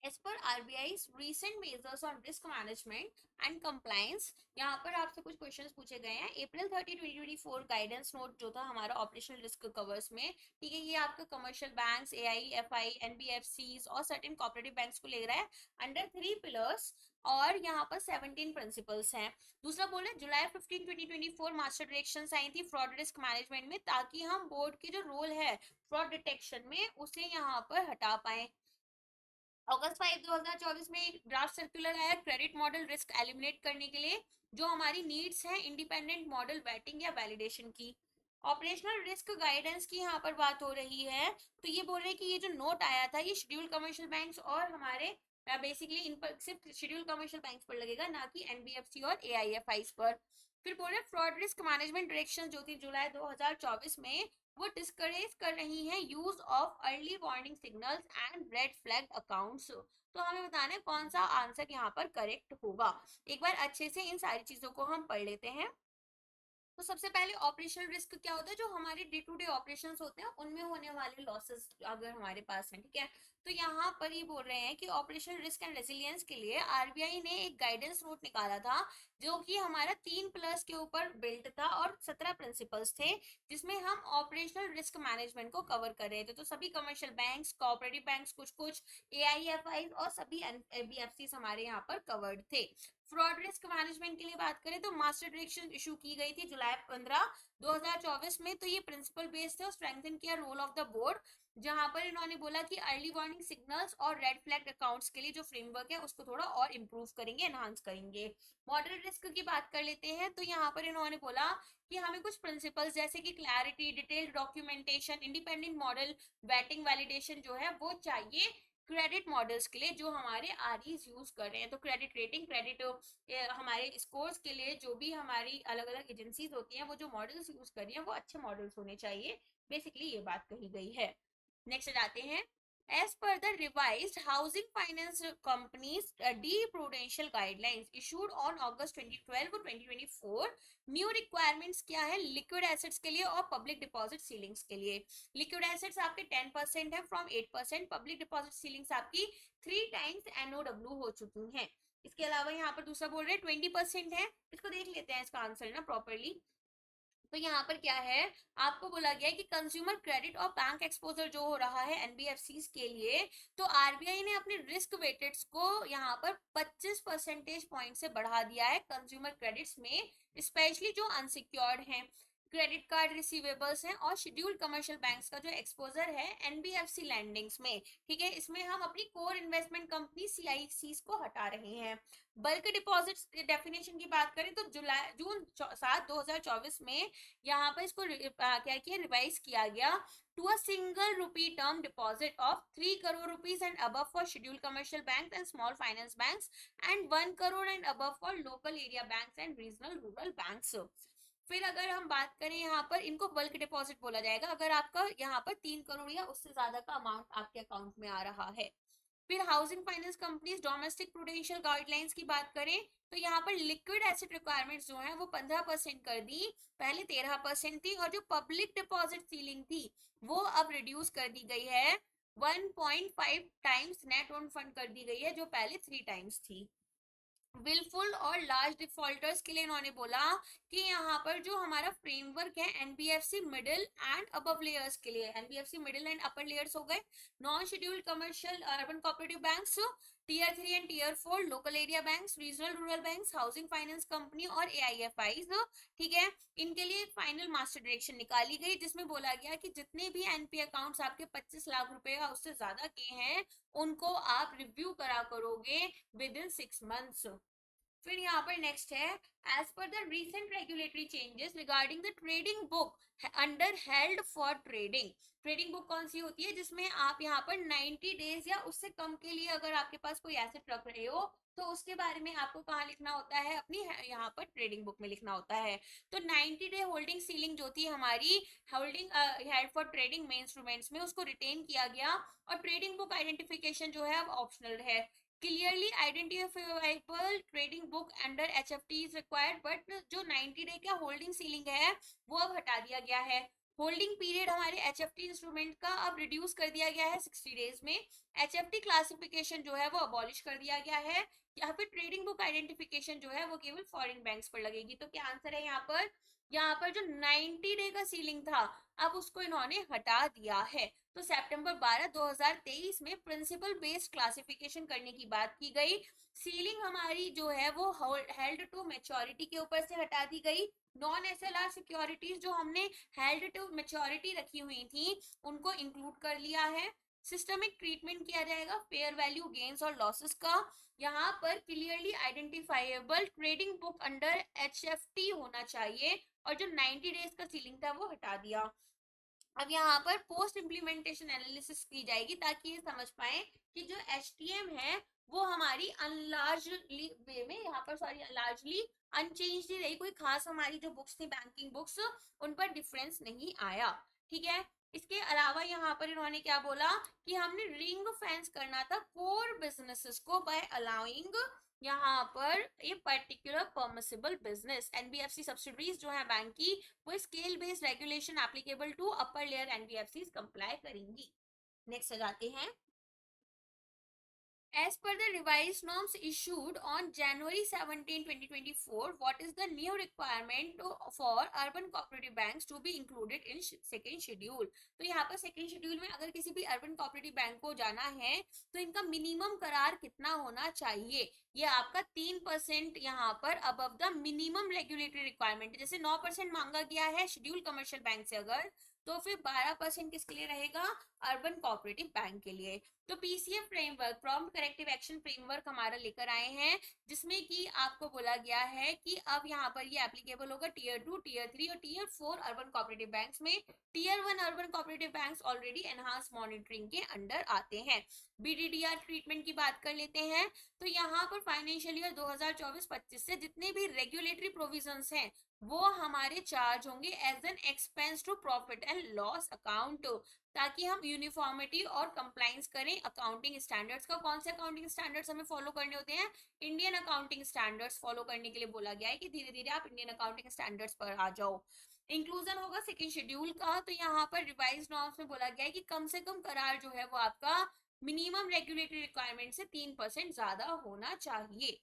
As per RBI's recent measures on risk management and compliance, यहाँ पर आपसे कुछ क्वेश्चंस पूछे गए हैं। April 30, 2024 गाइडेंस नोट जो था हमारा ऑपरेशनल रिस्क कवर्स में, ठीक है, ये आपका कमर्शियल बैंक्स, AIFI, NBFCs और सर्टेन कोऑपरेटिव बैंक्स को ले रहा है अंडर 3 पिलर्स, और यहाँ पर 17 प्रिंसिपल्स हैं। दूसरा बोल रहे जुलाई 15, 2024 मास्टर डायरेक्शंस आई थी फ्रॉड रिस्क मैनेजमेंट में, ताकि हम बोर्ड की जो रोल है फ्रॉड डिटेक्शन में उसे यहाँ पर हटा पाए। अगस्त 5, 2024 में एक ड्राफ्ट सर्कुलर आया क्रेडिट मॉडल रिस्क एलिमिनेट करने के लिए, जो हमारी नीड्स हैं इंडिपेंडेंट मॉडल वेटिंग या वैलिडेशन की। ऑपरेशनल रिस्क गाइडेंस की यहाँ पर बात हो रही है, तो ये बोल रहे हैं कि ये जो नोट आया था ये शेड्यूल कमर्शियल बैंक्स और हमारे बेसिकली इन पर सिर्फ शेड्यूल कमर्शियल बैंक्स पर लगेगा, ना कि एनबीएफसी और एआईएफआईस पर। फिर बोल रहे फ्रॉड रिस्क मैनेजमेंट डायरेक्शन जो थी जुलाई 2024 में, वो डिस्करेज कर रही हैं use of early warning signals and red flag accounts. तो हमें बताना है कौन सा आंसर यहाँ पर करेक्ट होगा। एक बार अच्छे से इन सारी चीजों को हम पढ़ लेते हैं। तो सबसे पहले ऑपरेशनल रिस्क क्या होता है, जो हमारे डे टू डे ऑपरेशंस होते हैं उनमें होने वाले लॉसेस अगर हमारे पास हैं, ठीक है। तो यहाँ पर ये बोल रहे हैं कि ऑपरेशनल रिस्क एंड रेजिलियंस के लिए आरबीआई ने एक गाइडेंस नोट निकाला था, जो कि हमारा 3 पिलर्स के ऊपर बिल्ट था और 17 प्रिंसिपल्स थे, जिसमें हम ऑपरेशनल रिस्क मैनेजमेंट को कवर कर रहे थे। तो सभी कमर्शियल बैंक्स, कोऑपरेटिव बैंक्स, कुछ कुछ एआईएफआई और सभी एनबीएफसी हमारे यहाँ पर कवर्ड थे। फ्रॉड रिस्क मैनेजमेंट के लिए बात करें तो मास्टर डायरेक्शन इशू की गई थी जुलाई 15, 2024 में। तो ये प्रिंसिपल बेस्ड थे और स्ट्रेंथन किया रोल ऑफ द बोर्ड, जहां पर इन्होंने बोला कि अर्ली वार्निंग सिग्नल्स और रेड फ्लैग अकाउंट्स के लिए जो फ्रेमवर्क है उसको थोड़ा और इंप्रूव करेंगे, एनहांस करेंगे। मॉडल रिस्क की बात कर लेते हैं, तो यहाँ पर इन्होंने बोला कि हमें कुछ प्रिंसिपल्स जैसे कि clarity, detailed documentation, independent model waiting validation जो है वो चाहिए क्रेडिट मॉडल्स के लिए जो हमारे आरईज यूज कर रहे हैं। तो क्रेडिट रेटिंग, क्रेडिट हमारे स्कोर्स के लिए जो भी हमारी अलग अलग एजेंसीज होती हैं वो जो मॉडल्स यूज कर रही हैं वो अच्छे मॉडल्स होने चाहिए, बेसिकली ये बात कही गई है। नेक्स्ट जाते हैं, as per the revised housing finance companies prudential guidelines issued on August 2012 और 2024, न्यू रिक्वायरमेंट्स क्या है लिक्विड एसेट्स के लिए और पब्लिक डिपॉजिट सीलिंग्स के लिए। लिक्विड एसेट्स आपके 10% है फ्रॉम 8%, पब्लिक डिपॉजिट सीलिंग्स आपकी 3 टाइम्स एनओडब्ल्यू हो चुकी हैं। इसके अलावा यहाँ पर दूसरा बोल रहे हैं 20% है, इसको देख लेते हैं इसका आंसर ना प्रॉपरली। तो यहाँ पर क्या है, आपको बोला गया है कि कंज्यूमर क्रेडिट और बैंक एक्सपोजर जो हो रहा है एनबीएफसीज के लिए, तो आरबीआई ने अपने रिस्क वेटेड्स को यहाँ पर 25 परसेंटेज पॉइंट से बढ़ा दिया है कंज्यूमर क्रेडिट्स में, स्पेशली जो अनसिक्योर्ड हैं, क्रेडिट कार्ड रिसीवेबल्स हैं और शेड्यूल्ड कमर्शियल बैंक्स का जो एक्सपोजर है एनबीएफसी लैंडिंग्स में, ठीक है, इसमें हम अपनी कोर इन्वेस्टमेंट कंपनी सीआईसीज को हटा रहे हैं। बल्क डिपॉजिट्स डेफिनेशन की बात करें तो जून 7, 2024 में यहाँ पर इसको क्या किया, रिवाइज किया गया टू अ सिंगल रूपी term deposit of 3 crore rupees and above for scheduled commercial banks and small finance banks and 1 crore and above for local area banks and regional rural banks. फिर अगर हम बात करें यहाँ पर, इनको बल्क डिपॉजिट बोला जाएगा अगर आपका यहाँ पर 3 करोड़ या उससे ज्यादा का अमाउंट आपके अकाउंट में आ रहा है। फिर housing finance companies domestic prudential guidelines की बात करें तो यहाँ पर लिक्विड एसेट रिक्वायरमेंट्स जो है वो 15% कर दी, पहले 13% थी, और जो पब्लिक डिपॉजिट सीलिंग थी वो अब रिड्यूस कर दी गई है, 1.5 टाइम्स नेट ओन फंड कर दी गई है, जो पहले 3 टाइम्स थी। विलफुल और लार्ज डिफॉल्टर्स के लिए इन्होंने बोला कि यहाँ पर जो हमारा फ्रेमवर्क है NBFC middle and above layers के लिए, NBFC middle and upper layers हो गए, non scheduled commercial urban cooperative banks, tier 3 and tier 4 local area banks, regional rural banks, housing finance company और एआईएफआईज, ठीक है, इनके लिए एक फाइनल मास्टर डायरेक्शन निकाली गई जिसमें बोला गया कि जितने भी एनपी अकाउंट्स आपके 25 लाख रुपए या उससे ज्यादा के हैं उनको आप रिव्यू करा करोगे विद इन 6 मंथ्स। फिर यहाँ पर नेक्स्ट है, as per the recent regulatory changes regarding the trading book under held for trading. Trading book कौन सी होती है जिसमें आप यहाँ पर 90 डेज या उससे कम के लिए अगर आपके पास कोई एसेट रख रहे हो तो उसके बारे में आपको कहाँ लिखना होता है, अपनी यहाँ पर ट्रेडिंग बुक में लिखना होता है। तो 90 डे होल्डिंग सीलिंग जो थी हमारी होल्डिंग हेल्ड फॉर ट्रेडिंग में इंस्ट्रूमेंट्स में, उसको रिटेन किया गया, और ट्रेडिंग बुक आइडेंटिफिकेशन जो है अब ऑप्शनल है। Clearly identifiable trading book under HFT is required, but जो 90 डे का होल्डिंग सीलिंग है वो अब हटा दिया गया है। होल्डिंग पीरियड हमारे एचएफटी इंस्ट्रूमेंट का अब रिड्यूस कर दिया गया है 60 डेज में। एचएफटी क्लासिफिकेशन जो है वो अबॉलिश कर दिया गया है। यहाँ पे ट्रेडिंग बुक आइडेंटिफिकेशन जो है वो केवल फॉरेन बैंक्स पर लगेगी। तो क्या आंसर है यहाँ पर, यहाँ पर जो 90 डे का सीलिंग था अब उसको इन्होंने हटा दिया है। तो सितंबर 12 2023 में प्रिंसिपल बेस्ड क्लासिफिकेशन करने की बात की गई। सीलिंग हमारी जो है वो हेल्ड टू मैच्योरिटी के ऊपर से हटा दी गई। नॉन एसएलआर सिक्योरिटीज जो हमने हेल्ड टू मैच्योरिटी रखी हुई थी उनको इंक्लूड कर लिया है। सिस्टमिक ट्रीटमेंट किया जाएगा फेयर वैल्यू गेन्स और लॉसेस का। यहाँ पर clearly identifiable trading book under HFT होना चाहिए, और जो 90 डेज का सीलिंग था वो हटा दिया। अब यहाँ पर पोस्ट इम्प्लीमेंटेशन एनालिसिस की जाएगी ताकि ये समझ पाए कि जो एचटीएम है वो हमारी अनलार्जली वे में, यहाँ पर सॉरी लार्जली अनचेंज ही रही, कोई खास हमारी जो बुक्स थी बैंकिंग बुक्स उन पर डिफरेंस नहीं आया, ठीक है। इसके अलावा यहाँ पर इन्होंने क्या बोला कि हमने रिंग फेंस करना था कोर बिजनेसेस को बाय अलाउइंग यहाँ पर ये particular permissible business. NBFC subsidiaries जो है बैंक की वो scale based regulation applicable to upper layer NBFC comply करेंगी। नेक्स्ट आ जाते हैं, as per the revised norms issued on January 17, 2024, what is the new requirement for urban cooperative banks to be included in second schedule? तो यहाँ पर second schedule में अगर किसी भी अर्बन कोऑपरेटिव बैंक को जाना है तो इनका मिनिमम करार कितना होना चाहिए, ये आपका 3% यहाँ पर above the minimum regulatory requirement. जैसे 9% मांगा गया है शेड्यूल कमर्शियल बैंक से, अगर तो फिर 12% किसके लिए रहेगा, अर्बन कोऑपरेटिव बैंक के लिए। तो PCF framework prompt corrective action framework हमारा लेकर आए हैं जिसमें कि आपको बोला गया है कि अब यहाँ पर ये एप्लीकेबल होगा टीयर 2, टीयर 3 और टीयर 4 अर्बन कोऑपरेटिव बैंक्स में। Tier 1 urban cooperative banks already enhance monitoring के अंडर आते हैं। बीडीडीआर ट्रीटमेंट की बात कर लेते हैं, तो यहाँ पर फाइनेंशियल ईयर 2024-25 से जितने भी रेगुलेटरी प्रोविजंस हैं वो हमारे चार्ज होंगे as an expense to profit and loss account, ताकि हम यूनिफॉर्मिटी और कंप्लाइंस करें अकाउंटिंग स्टैंडर्ड्स का। कौन से अकाउंटिंग स्टैंडर्ड्स हमें फॉलो करने होते हैं, इंडियन अकाउंटिंग स्टैंडर्ड्स फॉलो करने के लिए बोला गया है कि धीरे धीरे आप इंडियन अकाउंटिंग स्टैंडर्ड्स पर आ जाओ। इंक्लूजन होगा सेकेंड शेड्यूल का, तो यहाँ पर रिवाइज नॉर्म्स में बोला गया है कि कम से कम करार जो है वो आपका मिनिमम रेगुलेटरी रिक्वायरमेंट से 3% ज्यादा होना चाहिए।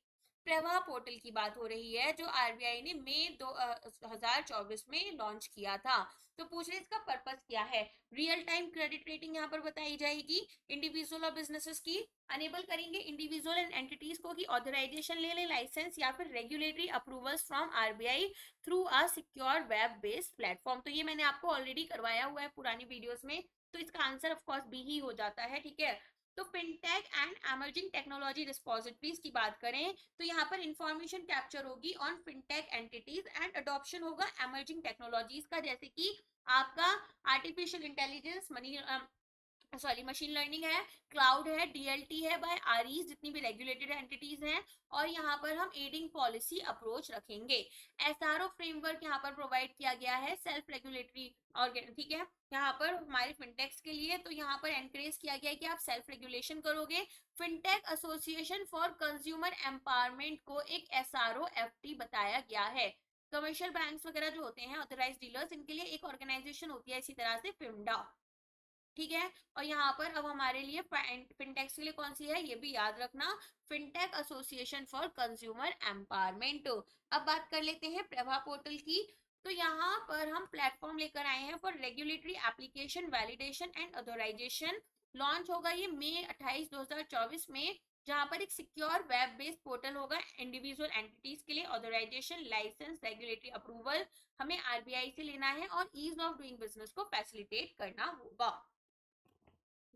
प्रवाह पोर्टल की बात हो रही है जो आरबीआई ने मई 2024 में लॉन्च किया था। तो पूछ रहे इसका पर्पस क्या है, रियल टाइम क्रेडिट रेटिंग यहाँ पर बताई जाएगी इंडिविजुअल और बिजनेसेस की, अनेबल करेंगे इंडिविजुअल एंड एंटिटीज को कि ऑथराइजेशन ले लें, लाइसेंस या फिर regulatory approvals from RBI through a secure web based platform. तो ये मैंने आपको ऑलरेडी करवाया हुआ है पुरानी वीडियोस में, तो इसका आंसर ऑफ कोर्स बी ही हो जाता है, ठीक है। तो fintech and emerging technology repositories की बात करें तो यहाँ पर इंफॉर्मेशन कैप्चर होगी on fintech entities and adoption होगा एमर्जिंग टेक्नोलॉजीज का, जैसे कि आपका artificial intelligence, money sorry machine learning है, क्लाउड है, डीएलटी है बाय आरईज जितनी भी रेगुलेटेड एंटिटीज हैं, और यहाँ पर हम एडिंग पॉलिसी अप्रोच रखेंगे। एसआरओ फ्रेमवर्क यहाँ पर प्रोवाइड किया गया है सेल्फ रेगुलेटरी ऑर्गेन, ठीक है, यहाँ पर हमारे फिनटेक्स के लिए। तो यहाँ पर एनकरेज किया गया है कि आप सेल्फ रेगुलेशन करोगे। Fintech association for consumer empowerment को एक एसआरओ एफटी बताया गया है। कमर्शियल बैंक्स वगैरह जो होते हैं ऑथराइज डीलर्स, इनके लिए एक ऑर्गेनाइजेशन होती है इसी तरह से फिमडा, ठीक है। और यहाँ पर अब हमारे लिए फिनटेक्स के लिए कौन सी है ये भी याद रखना, fintech association for consumer empowerment. अब बात कर लेते हैं प्रभा पोर्टल की। तो यहाँ पर हम प्लेटफॉर्म लेकर आए हैं for regulatory application validation and authorisation. Launch होगा ये मई 28 2024 में, जहां पर एक सिक्योर वेब बेस्ड पोर्टल होगा इंडिविजुअल एंटिटीज के लिए। ऑथराइजेशन, लाइसेंस, रेगुलेटरी अप्रूवल हमें आरबीआई से लेना है और ईज ऑफ डूइंग बिजनेस को फैसिलिटेट करना होगा।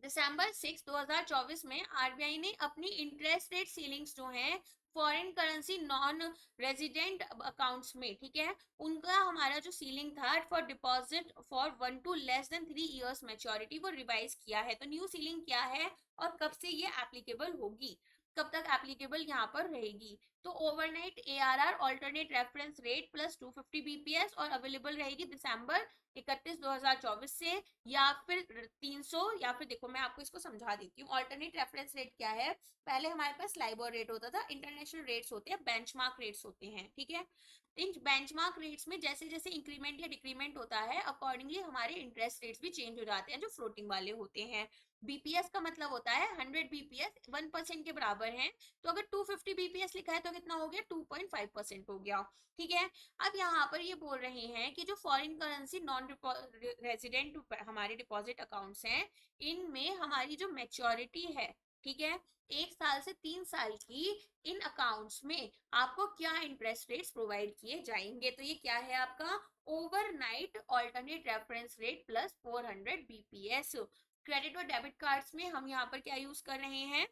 दिसंबर 6 2024 में आरबीआई ने अपनी इंटरेस्ट रेट सीलिंग्स जो हैं foreign currency non resident accounts में, ठीक है, उनका हमारा जो सीलिंग था for deposit for 1 to less than 3 years maturity वो रिवाइज किया है। तो न्यू सीलिंग क्या है और कब से ये एप्लीकेबल होगी, कब तक एप्लीकेबल यहाँ पर रहेगी? तो overnight ARR alternate reference rate plus 250 BPS और अवेलेबल रहेगी दिसंबर 31 2024 से, या फिर 300, या फिर देखो मैं आपको इसको समझा देती हूँ। ऑल्टरनेट रेफरेंस रेट क्या है? पहले हमारे पास लाइबोर रेट होता था, इंटरनेशनल रेट्स होते हैं, बेंचमार्क रेट्स होते हैं, ठीक है। इन बेंचमार्क रेट्स में जैसे जैसे इंक्रीमेंट या डिक्रीमेंट होता है अकॉर्डिंगली हमारे इंटरेस्ट रेट्स भी चेंज हो जाते हैं जो फ्लोटिंग वाले होते हैं। बीपीएस का मतलब होता है 100 बीपीएस 1% के बराबर है, तो अगर 250 बीपीएस लिखा है तो कितना हो गया? 2.5% हो गया, ठीक है। अब यहाँ पर ये बोल रहे हैं कि जो फॉरेन करेंसी नॉन रेजिडेंट हमारे डिपॉजिट अकाउंट्स हैं, इनमें हमारी जो मैच्योरिटी है, ठीक है, 1 साल से 3 साल की, इन अकाउंट्स में आपको क्या इंटरेस्ट रेट्स प्रोवाइड किए जाएंगे? तो ये क्या है आपका overnight alternate reference rate plus 400 BPS. Credit और डेबिट कार्ड्स में हम यहाँ पर क्या यूज कर रहे हैं?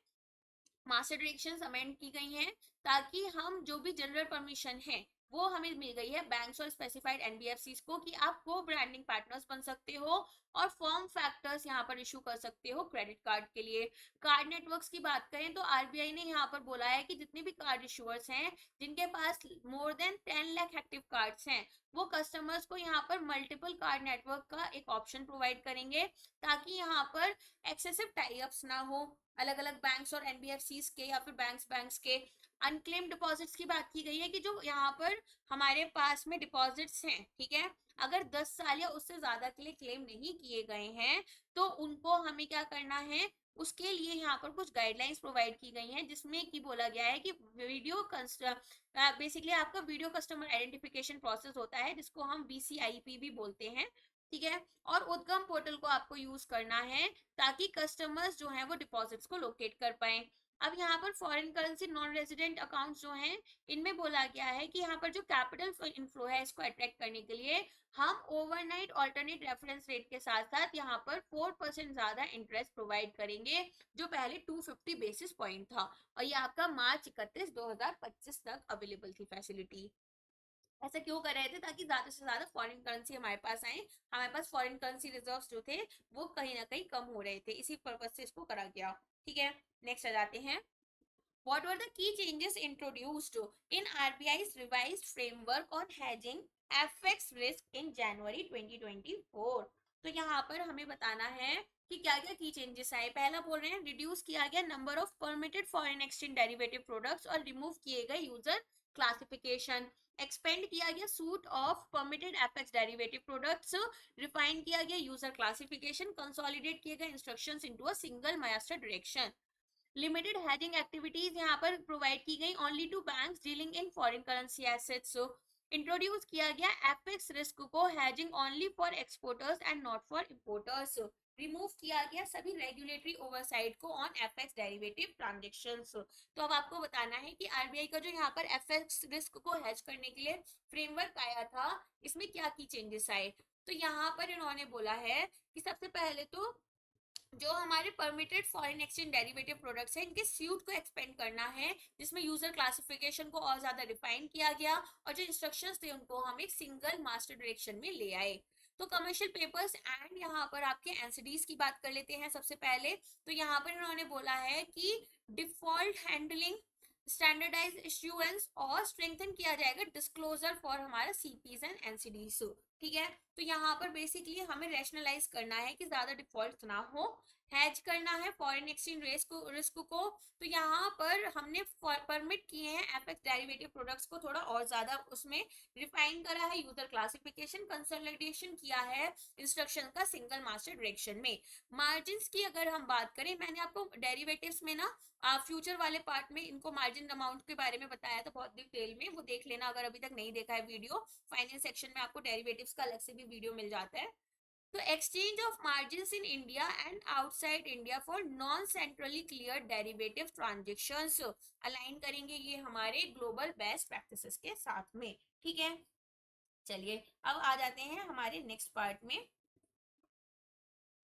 मास्टर डायरेक्शंस अमेंड की गई हैं ताकि हम जो भी जनरल परमिशन है वो हमें मिल गई है बैंक्स और स्पेसिफाइड एनबीएफसीज को कि आप को ब्रांडिंग पार्टनर्स बन सकते हो और फॉर्म फैक्टर्स यहाँ पर इशू कर सकते हो क्रेडिट कार्ड के लिए। कार्ड नेटवर्क्स की बात करें तो आरबीआई ने यहाँ पर बोला है कि जितने भी कार्ड इशूअर्स हैं जिनके पास more than 10 lakh active cards हैं वो कस्टमर्स को यहाँ पर मल्टीपल कार्ड नेटवर्क का एक ऑप्शन प्रोवाइड करेंगे ताकि यहाँ पर एक्सेसिव टाई अप्स ना हो अलग अलग बैंक्स और एनबीएफसीज के या फिर बैंक्स के। अनक्लेम डिपॉजिट्स की बात की गई है कि जो यहाँ पर हमारे पास में डिपॉजिट्स हैं, ठीक है, अगर 10 साल या उससे ज्यादा के लिए क्लेम नहीं किए गए हैं तो उनको हमें क्या करना है? उसके लिए यहाँ पर कुछ गाइडलाइंस प्रोवाइड की गई हैं जिसमें कि बोला गया है कि वीडियो बेसिकली आपका वीडियो कस्टमर आइडेंटिफिकेशन प्रोसेस होता है जिसको हम बीसीआईपी भी बोलते हैं, ठीक है, और उद्गम पोर्टल को आपको यूज करना है ताकि कस्टमर्स जो हैं वो डिपॉजिट्स को लोकेट कर पाए। अब यहाँ पर foreign currency non resident accounts जो हैं इनमें बोला गया है कि यहाँ पर जो कैपिटल इनफ्लो है इसको अट्रैक्ट करने के लिए हम ओवरनाइट ऑल्टरनेट रेफरेंस रेट के साथ साथ यहाँ पर 4% ज्यादा इंटरेस्ट प्रोवाइड करेंगे जो पहले 250 बेसिस पॉइंट था, और ये आपका मार्च 31 2025 तक अवेलेबल थी फैसिलिटी। ऐसा क्यों कर रहे थे? ताकि ज्यादा से ज्यादा फॉरेन करेंसी हमारे पास आए, हमारे पास फॉरेन करेंसी रिजर्व्स जो थे वो कहीं ना कहीं कम हो रहे थे, इसी पर्पज से इसको करा गया, ठीक है। नेक्स्ट आ जाते हैं, what were the key changes introduced in RBI's revised framework on hedging FX risk in January 2024? तो यहाँ पर हमें बताना है कि क्या क्या की चेंजेस आए। पहला बोल रहे हैं रिड्यूस किया गया number of permitted foreign exchange derivative products और रिमूव किए गए यूजर क्लासिफिकेशन। एक्सपेंड किया गया suite of permitted FX derivative products. Refine किया गया यूजर क्लासिफिकेशन। कंसोलिडेट किए गए instructions into a single master direction. Limited hedging activities यहाँ पर प्रोवाइड की गई only to banks dealing in foreign currency assets. Introduce किया गया एफएक्स रिस्क को hedging only for exporters and not for importers. Remove किया गया सभी रेगुलेटरी ओवरसाइट को ऑन एफएक्स डेरिवेटिव ट्रांजैक्शंस। तो अब आपको बताना है कि आरबीआई का जो यहाँ पर एफएक्स रिस्क को हेज करने के लिए फ्रेमवर्क आया था इसमें क्या की चेंजेस आए। तो यहाँ पर इन्होंने बोला है कि सबसे पहले तो जो हमारे permitted foreign exchange derivative products हैं इनके सूट को एक्सपेंड करना है जिसमें यूजर क्लासिफिकेशन को और ज्यादा रिफाइन किया गया और जो इंस्ट्रक्शंस थे उनको हम एक सिंगल मास्टर डायरेक्शन में ले आए। तो कमर्शियल पेपर्स एंड यहाँ पर आपके एनसीडीज की बात कर लेते हैं सबसे पहले। तो यहाँ पर इन्होंने बोला है कि डिफॉल्ट हैंडलिंग, स्टैंडर्डाइज इश्यूएंस और स्ट्रेंथन किया जाएगा डिस्क्लोजर फॉर हमारा सीपीज एंड एनसीडीज। ठीक है, तो यहाँ पर बेसिकली हमें रैशनलाइज करना है कि ज्यादा डिफॉल्ट ना हो, हैज करना है फॉरेन एक्सचेंज रिस्क को। तो यहाँ पर हमने परमिट किए हैं एफएक्स डेरिवेटिव प्रोडक्ट्स को थोड़ा और ज्यादा उसमें रिफाइन करा है, यूजर क्लासिफिकेशन कंसोलिडेशन किया है इंस्ट्रक्शन का सिंगल मास्टर डायरेक्शन में। मार्जिन की अगर हम बात करें, मैंने आपको डेरिवेटिव्स में ना फ्यूचर वाले पार्ट में इनको मार्जिन अमाउंट के बारे में बताया था बहुत डिटेल में, वो देख लेना अगर अभी तक नहीं देखा है वीडियो। फाइनेंस सेक्शन में आपको डेरिवेटिव्स का अलग से भी वीडियो मिल जाता है। तो exchange of margins in India and outside India for non centrally clear derivative transactions align करेंगे ये हमारे ग्लोबल बेस्ट प्रैक्टिसेस के साथ में। ठीक है, चलिए अब आ जाते हैं हमारे नेक्स्ट पार्ट में।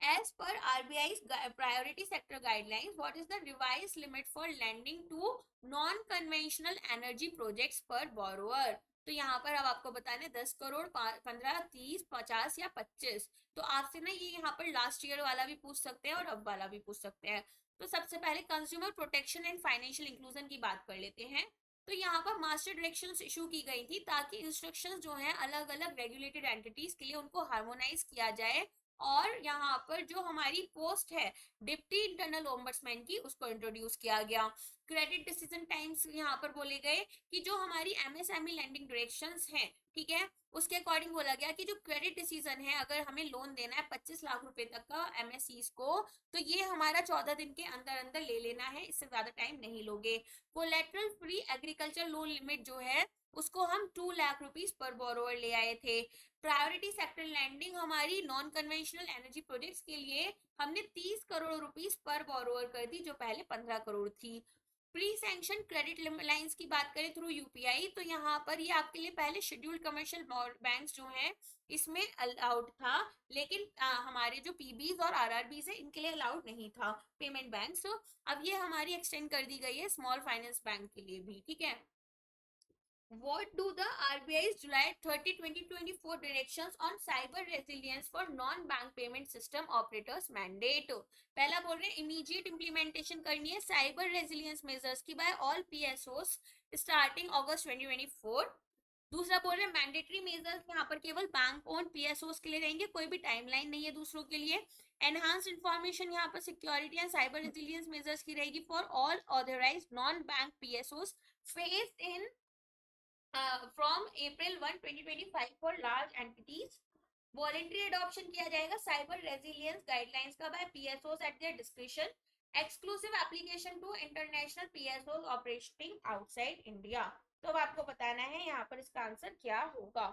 As per RBI's priority sector guidelines, what is the revised limit for lending to non-conventional energy projects per borrower? तो यहाँ पर अब आपको बताने 10 करोड़, 15, 30, 50 या 25। तो आपसे ना ये यहाँ पर लास्ट ईयर वाला भी पूछ सकते हैं और अब वाला भी पूछ सकते हैं। तो सबसे पहले consumer protection and financial inclusion की बात कर लेते हैं। तो यहाँ पर मास्टर डायरेक्शंस इशू की गई थी ताकि इंस्ट्रक्शंस जो हैं अलग अलग रेगुलेटेड एंटिटीज के लिए उनको हार्मोनाइज किया जाए, और यहाँ पर जो हमारी पोस्ट है डिप्टी इंटरनल ओम्बड्समैन की उसको इंट्रोड्यूस किया गया। क्रेडिट डिसीजन टाइम्स यहाँ पर बोले गए कि जो हमारी एमएसएमई लैंडिंग डायरेक्शंस हैं, ठीक है, उसके अकॉर्डिंग बोला गया कि जो क्रेडिट डिसीजन है, अगर हमें लोन देना है 25 लाख रुपए तक का एमएससीज को, तो ये हमारा 14 दिन के अंदर अंदर ले लेना है, इससे ज्यादा टाइम नहीं लोगे। Collateral free agriculture loan limit जो है उसको हम 2 लाख रुपीस पर बोरोवर ले आए थे। प्रायोरिटी सेक्टर लैंडिंग हमारी नॉन कन्वेंशनल एनर्जी प्रोजेक्ट्स के लिए हमने 30 करोड़ रुपीस पर बोरोवर कर दी, जो पहले 15 करोड़ थी। प्री सैंक्शन क्रेडिट लाइंस की बात करें थ्रू यूपीआई, तो यहाँ पर ये आपके लिए पहले शेड्यूल्ड कमर्शियल बैंक्स जो हैं इसमें अलाउड था, लेकिन हमारे जो पीबीज और आरआरबीज है इनके लिए अलाउड नहीं था पेमेंट बैंक। तो अब ये हमारी एक्सटेंड कर दी गई है स्मॉल फाइनेंस बैंक के लिए भी। ठीक है, What do the RBI's July 30, 2024 directions on cyber resilience for non-bank payment system operators mandate? पहला बोल रहे हैं immediate implementation करनी है cyber resilience measures की by all PSOs starting August 2024। दूसरा बोल रहे हैं मैंडेटरी मेजर्स यहाँ पर केवल बैंक ओन पीएसओस के लिए रहेंगे, कोई भी टाइमलाइन नहीं है दूसरों के लिए। एनहांस इंफॉर्मेशन यहाँ पर security and cyber resilience measures की रहेगी for all authorised non bank PSOs phased in from April 1, 2025 for large entities। Voluntary adoption किया जाएगा साइबर रेजिलियंस गाइडलाइंस का by PSOs at their description. Exclusive application to international PSOs operating outside India. तो अब आपको बताना है यहाँ पर इसका आंसर क्या होगा।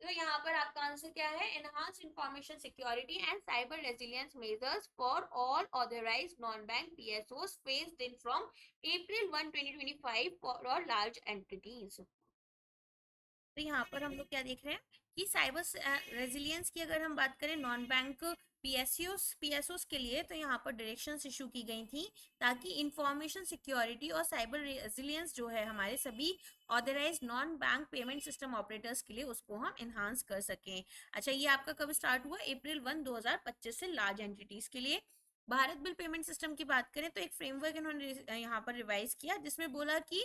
तो यहाँ पर आपका आंसर क्या है, enhance information security and cyber resilience measures for all authorised non bank PSOs phased in from April 1, 2025 for large entities. तो यहाँ पर हम लोग क्या देख रहे हैं कि साइबर रेजिलियंस की अगर हम बात करें नॉन बैंक पीएसओस के लिए, तो यहाँ पर डायरेक्शंस इशू की गई थी ताकि इंफॉर्मेशन सिक्योरिटी और साइबर रेजिलियंस जो है हमारे सभी authorised non bank payment system operators के लिए उसको हम एनहांस कर सकें। अच्छा, ये आपका कब स्टार्ट हुआ, अप्रैल 1, 2025 से लार्ज एंटिटीज के लिए। भारत बिल पेमेंट सिस्टम की बात करें तो एक फ्रेमवर्क इन्होंने यहाँ पर रिवाइज किया जिसमें बोला कि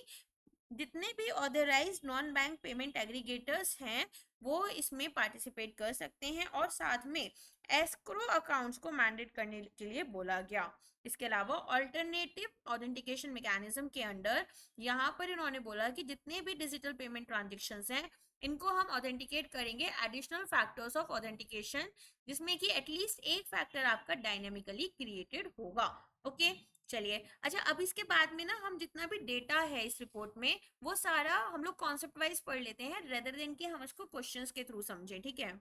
जितने भी authorised non bank payment aggregators हैं वो इसमें पार्टिसिपेट कर सकते हैं, और साथ में एस्क्रो अकाउंट्स को मैंडेट करने के लिए बोला गया। इसके अलावा ऑल्टरनेटिव ऑथेंटिकेशन मैकेनिज्म के अंडर यहाँ पर इन्होंने बोला कि जितने भी डिजिटल पेमेंट ट्रांजेक्शन्स हैं इनको हम ऑथेंटिकेट करेंगे एडिशनल फैक्टर्स ऑफ ऑथेंटिकेशन, जिसमें कि एटलीस्ट एक फैक्टर आपका डायनेमिकली क्रिएटेड होगा। ओके, चलिए। अच्छा, अब इसके बाद में ना हम जितना भी डेटा है इस रिपोर्ट में वो सारा हम लोग कॉन्सेप्ट वाइज पढ़ लेते हैं रेदर देन कि हम इसको क्वेश्चंस के थ्रू समझें। ठीक है,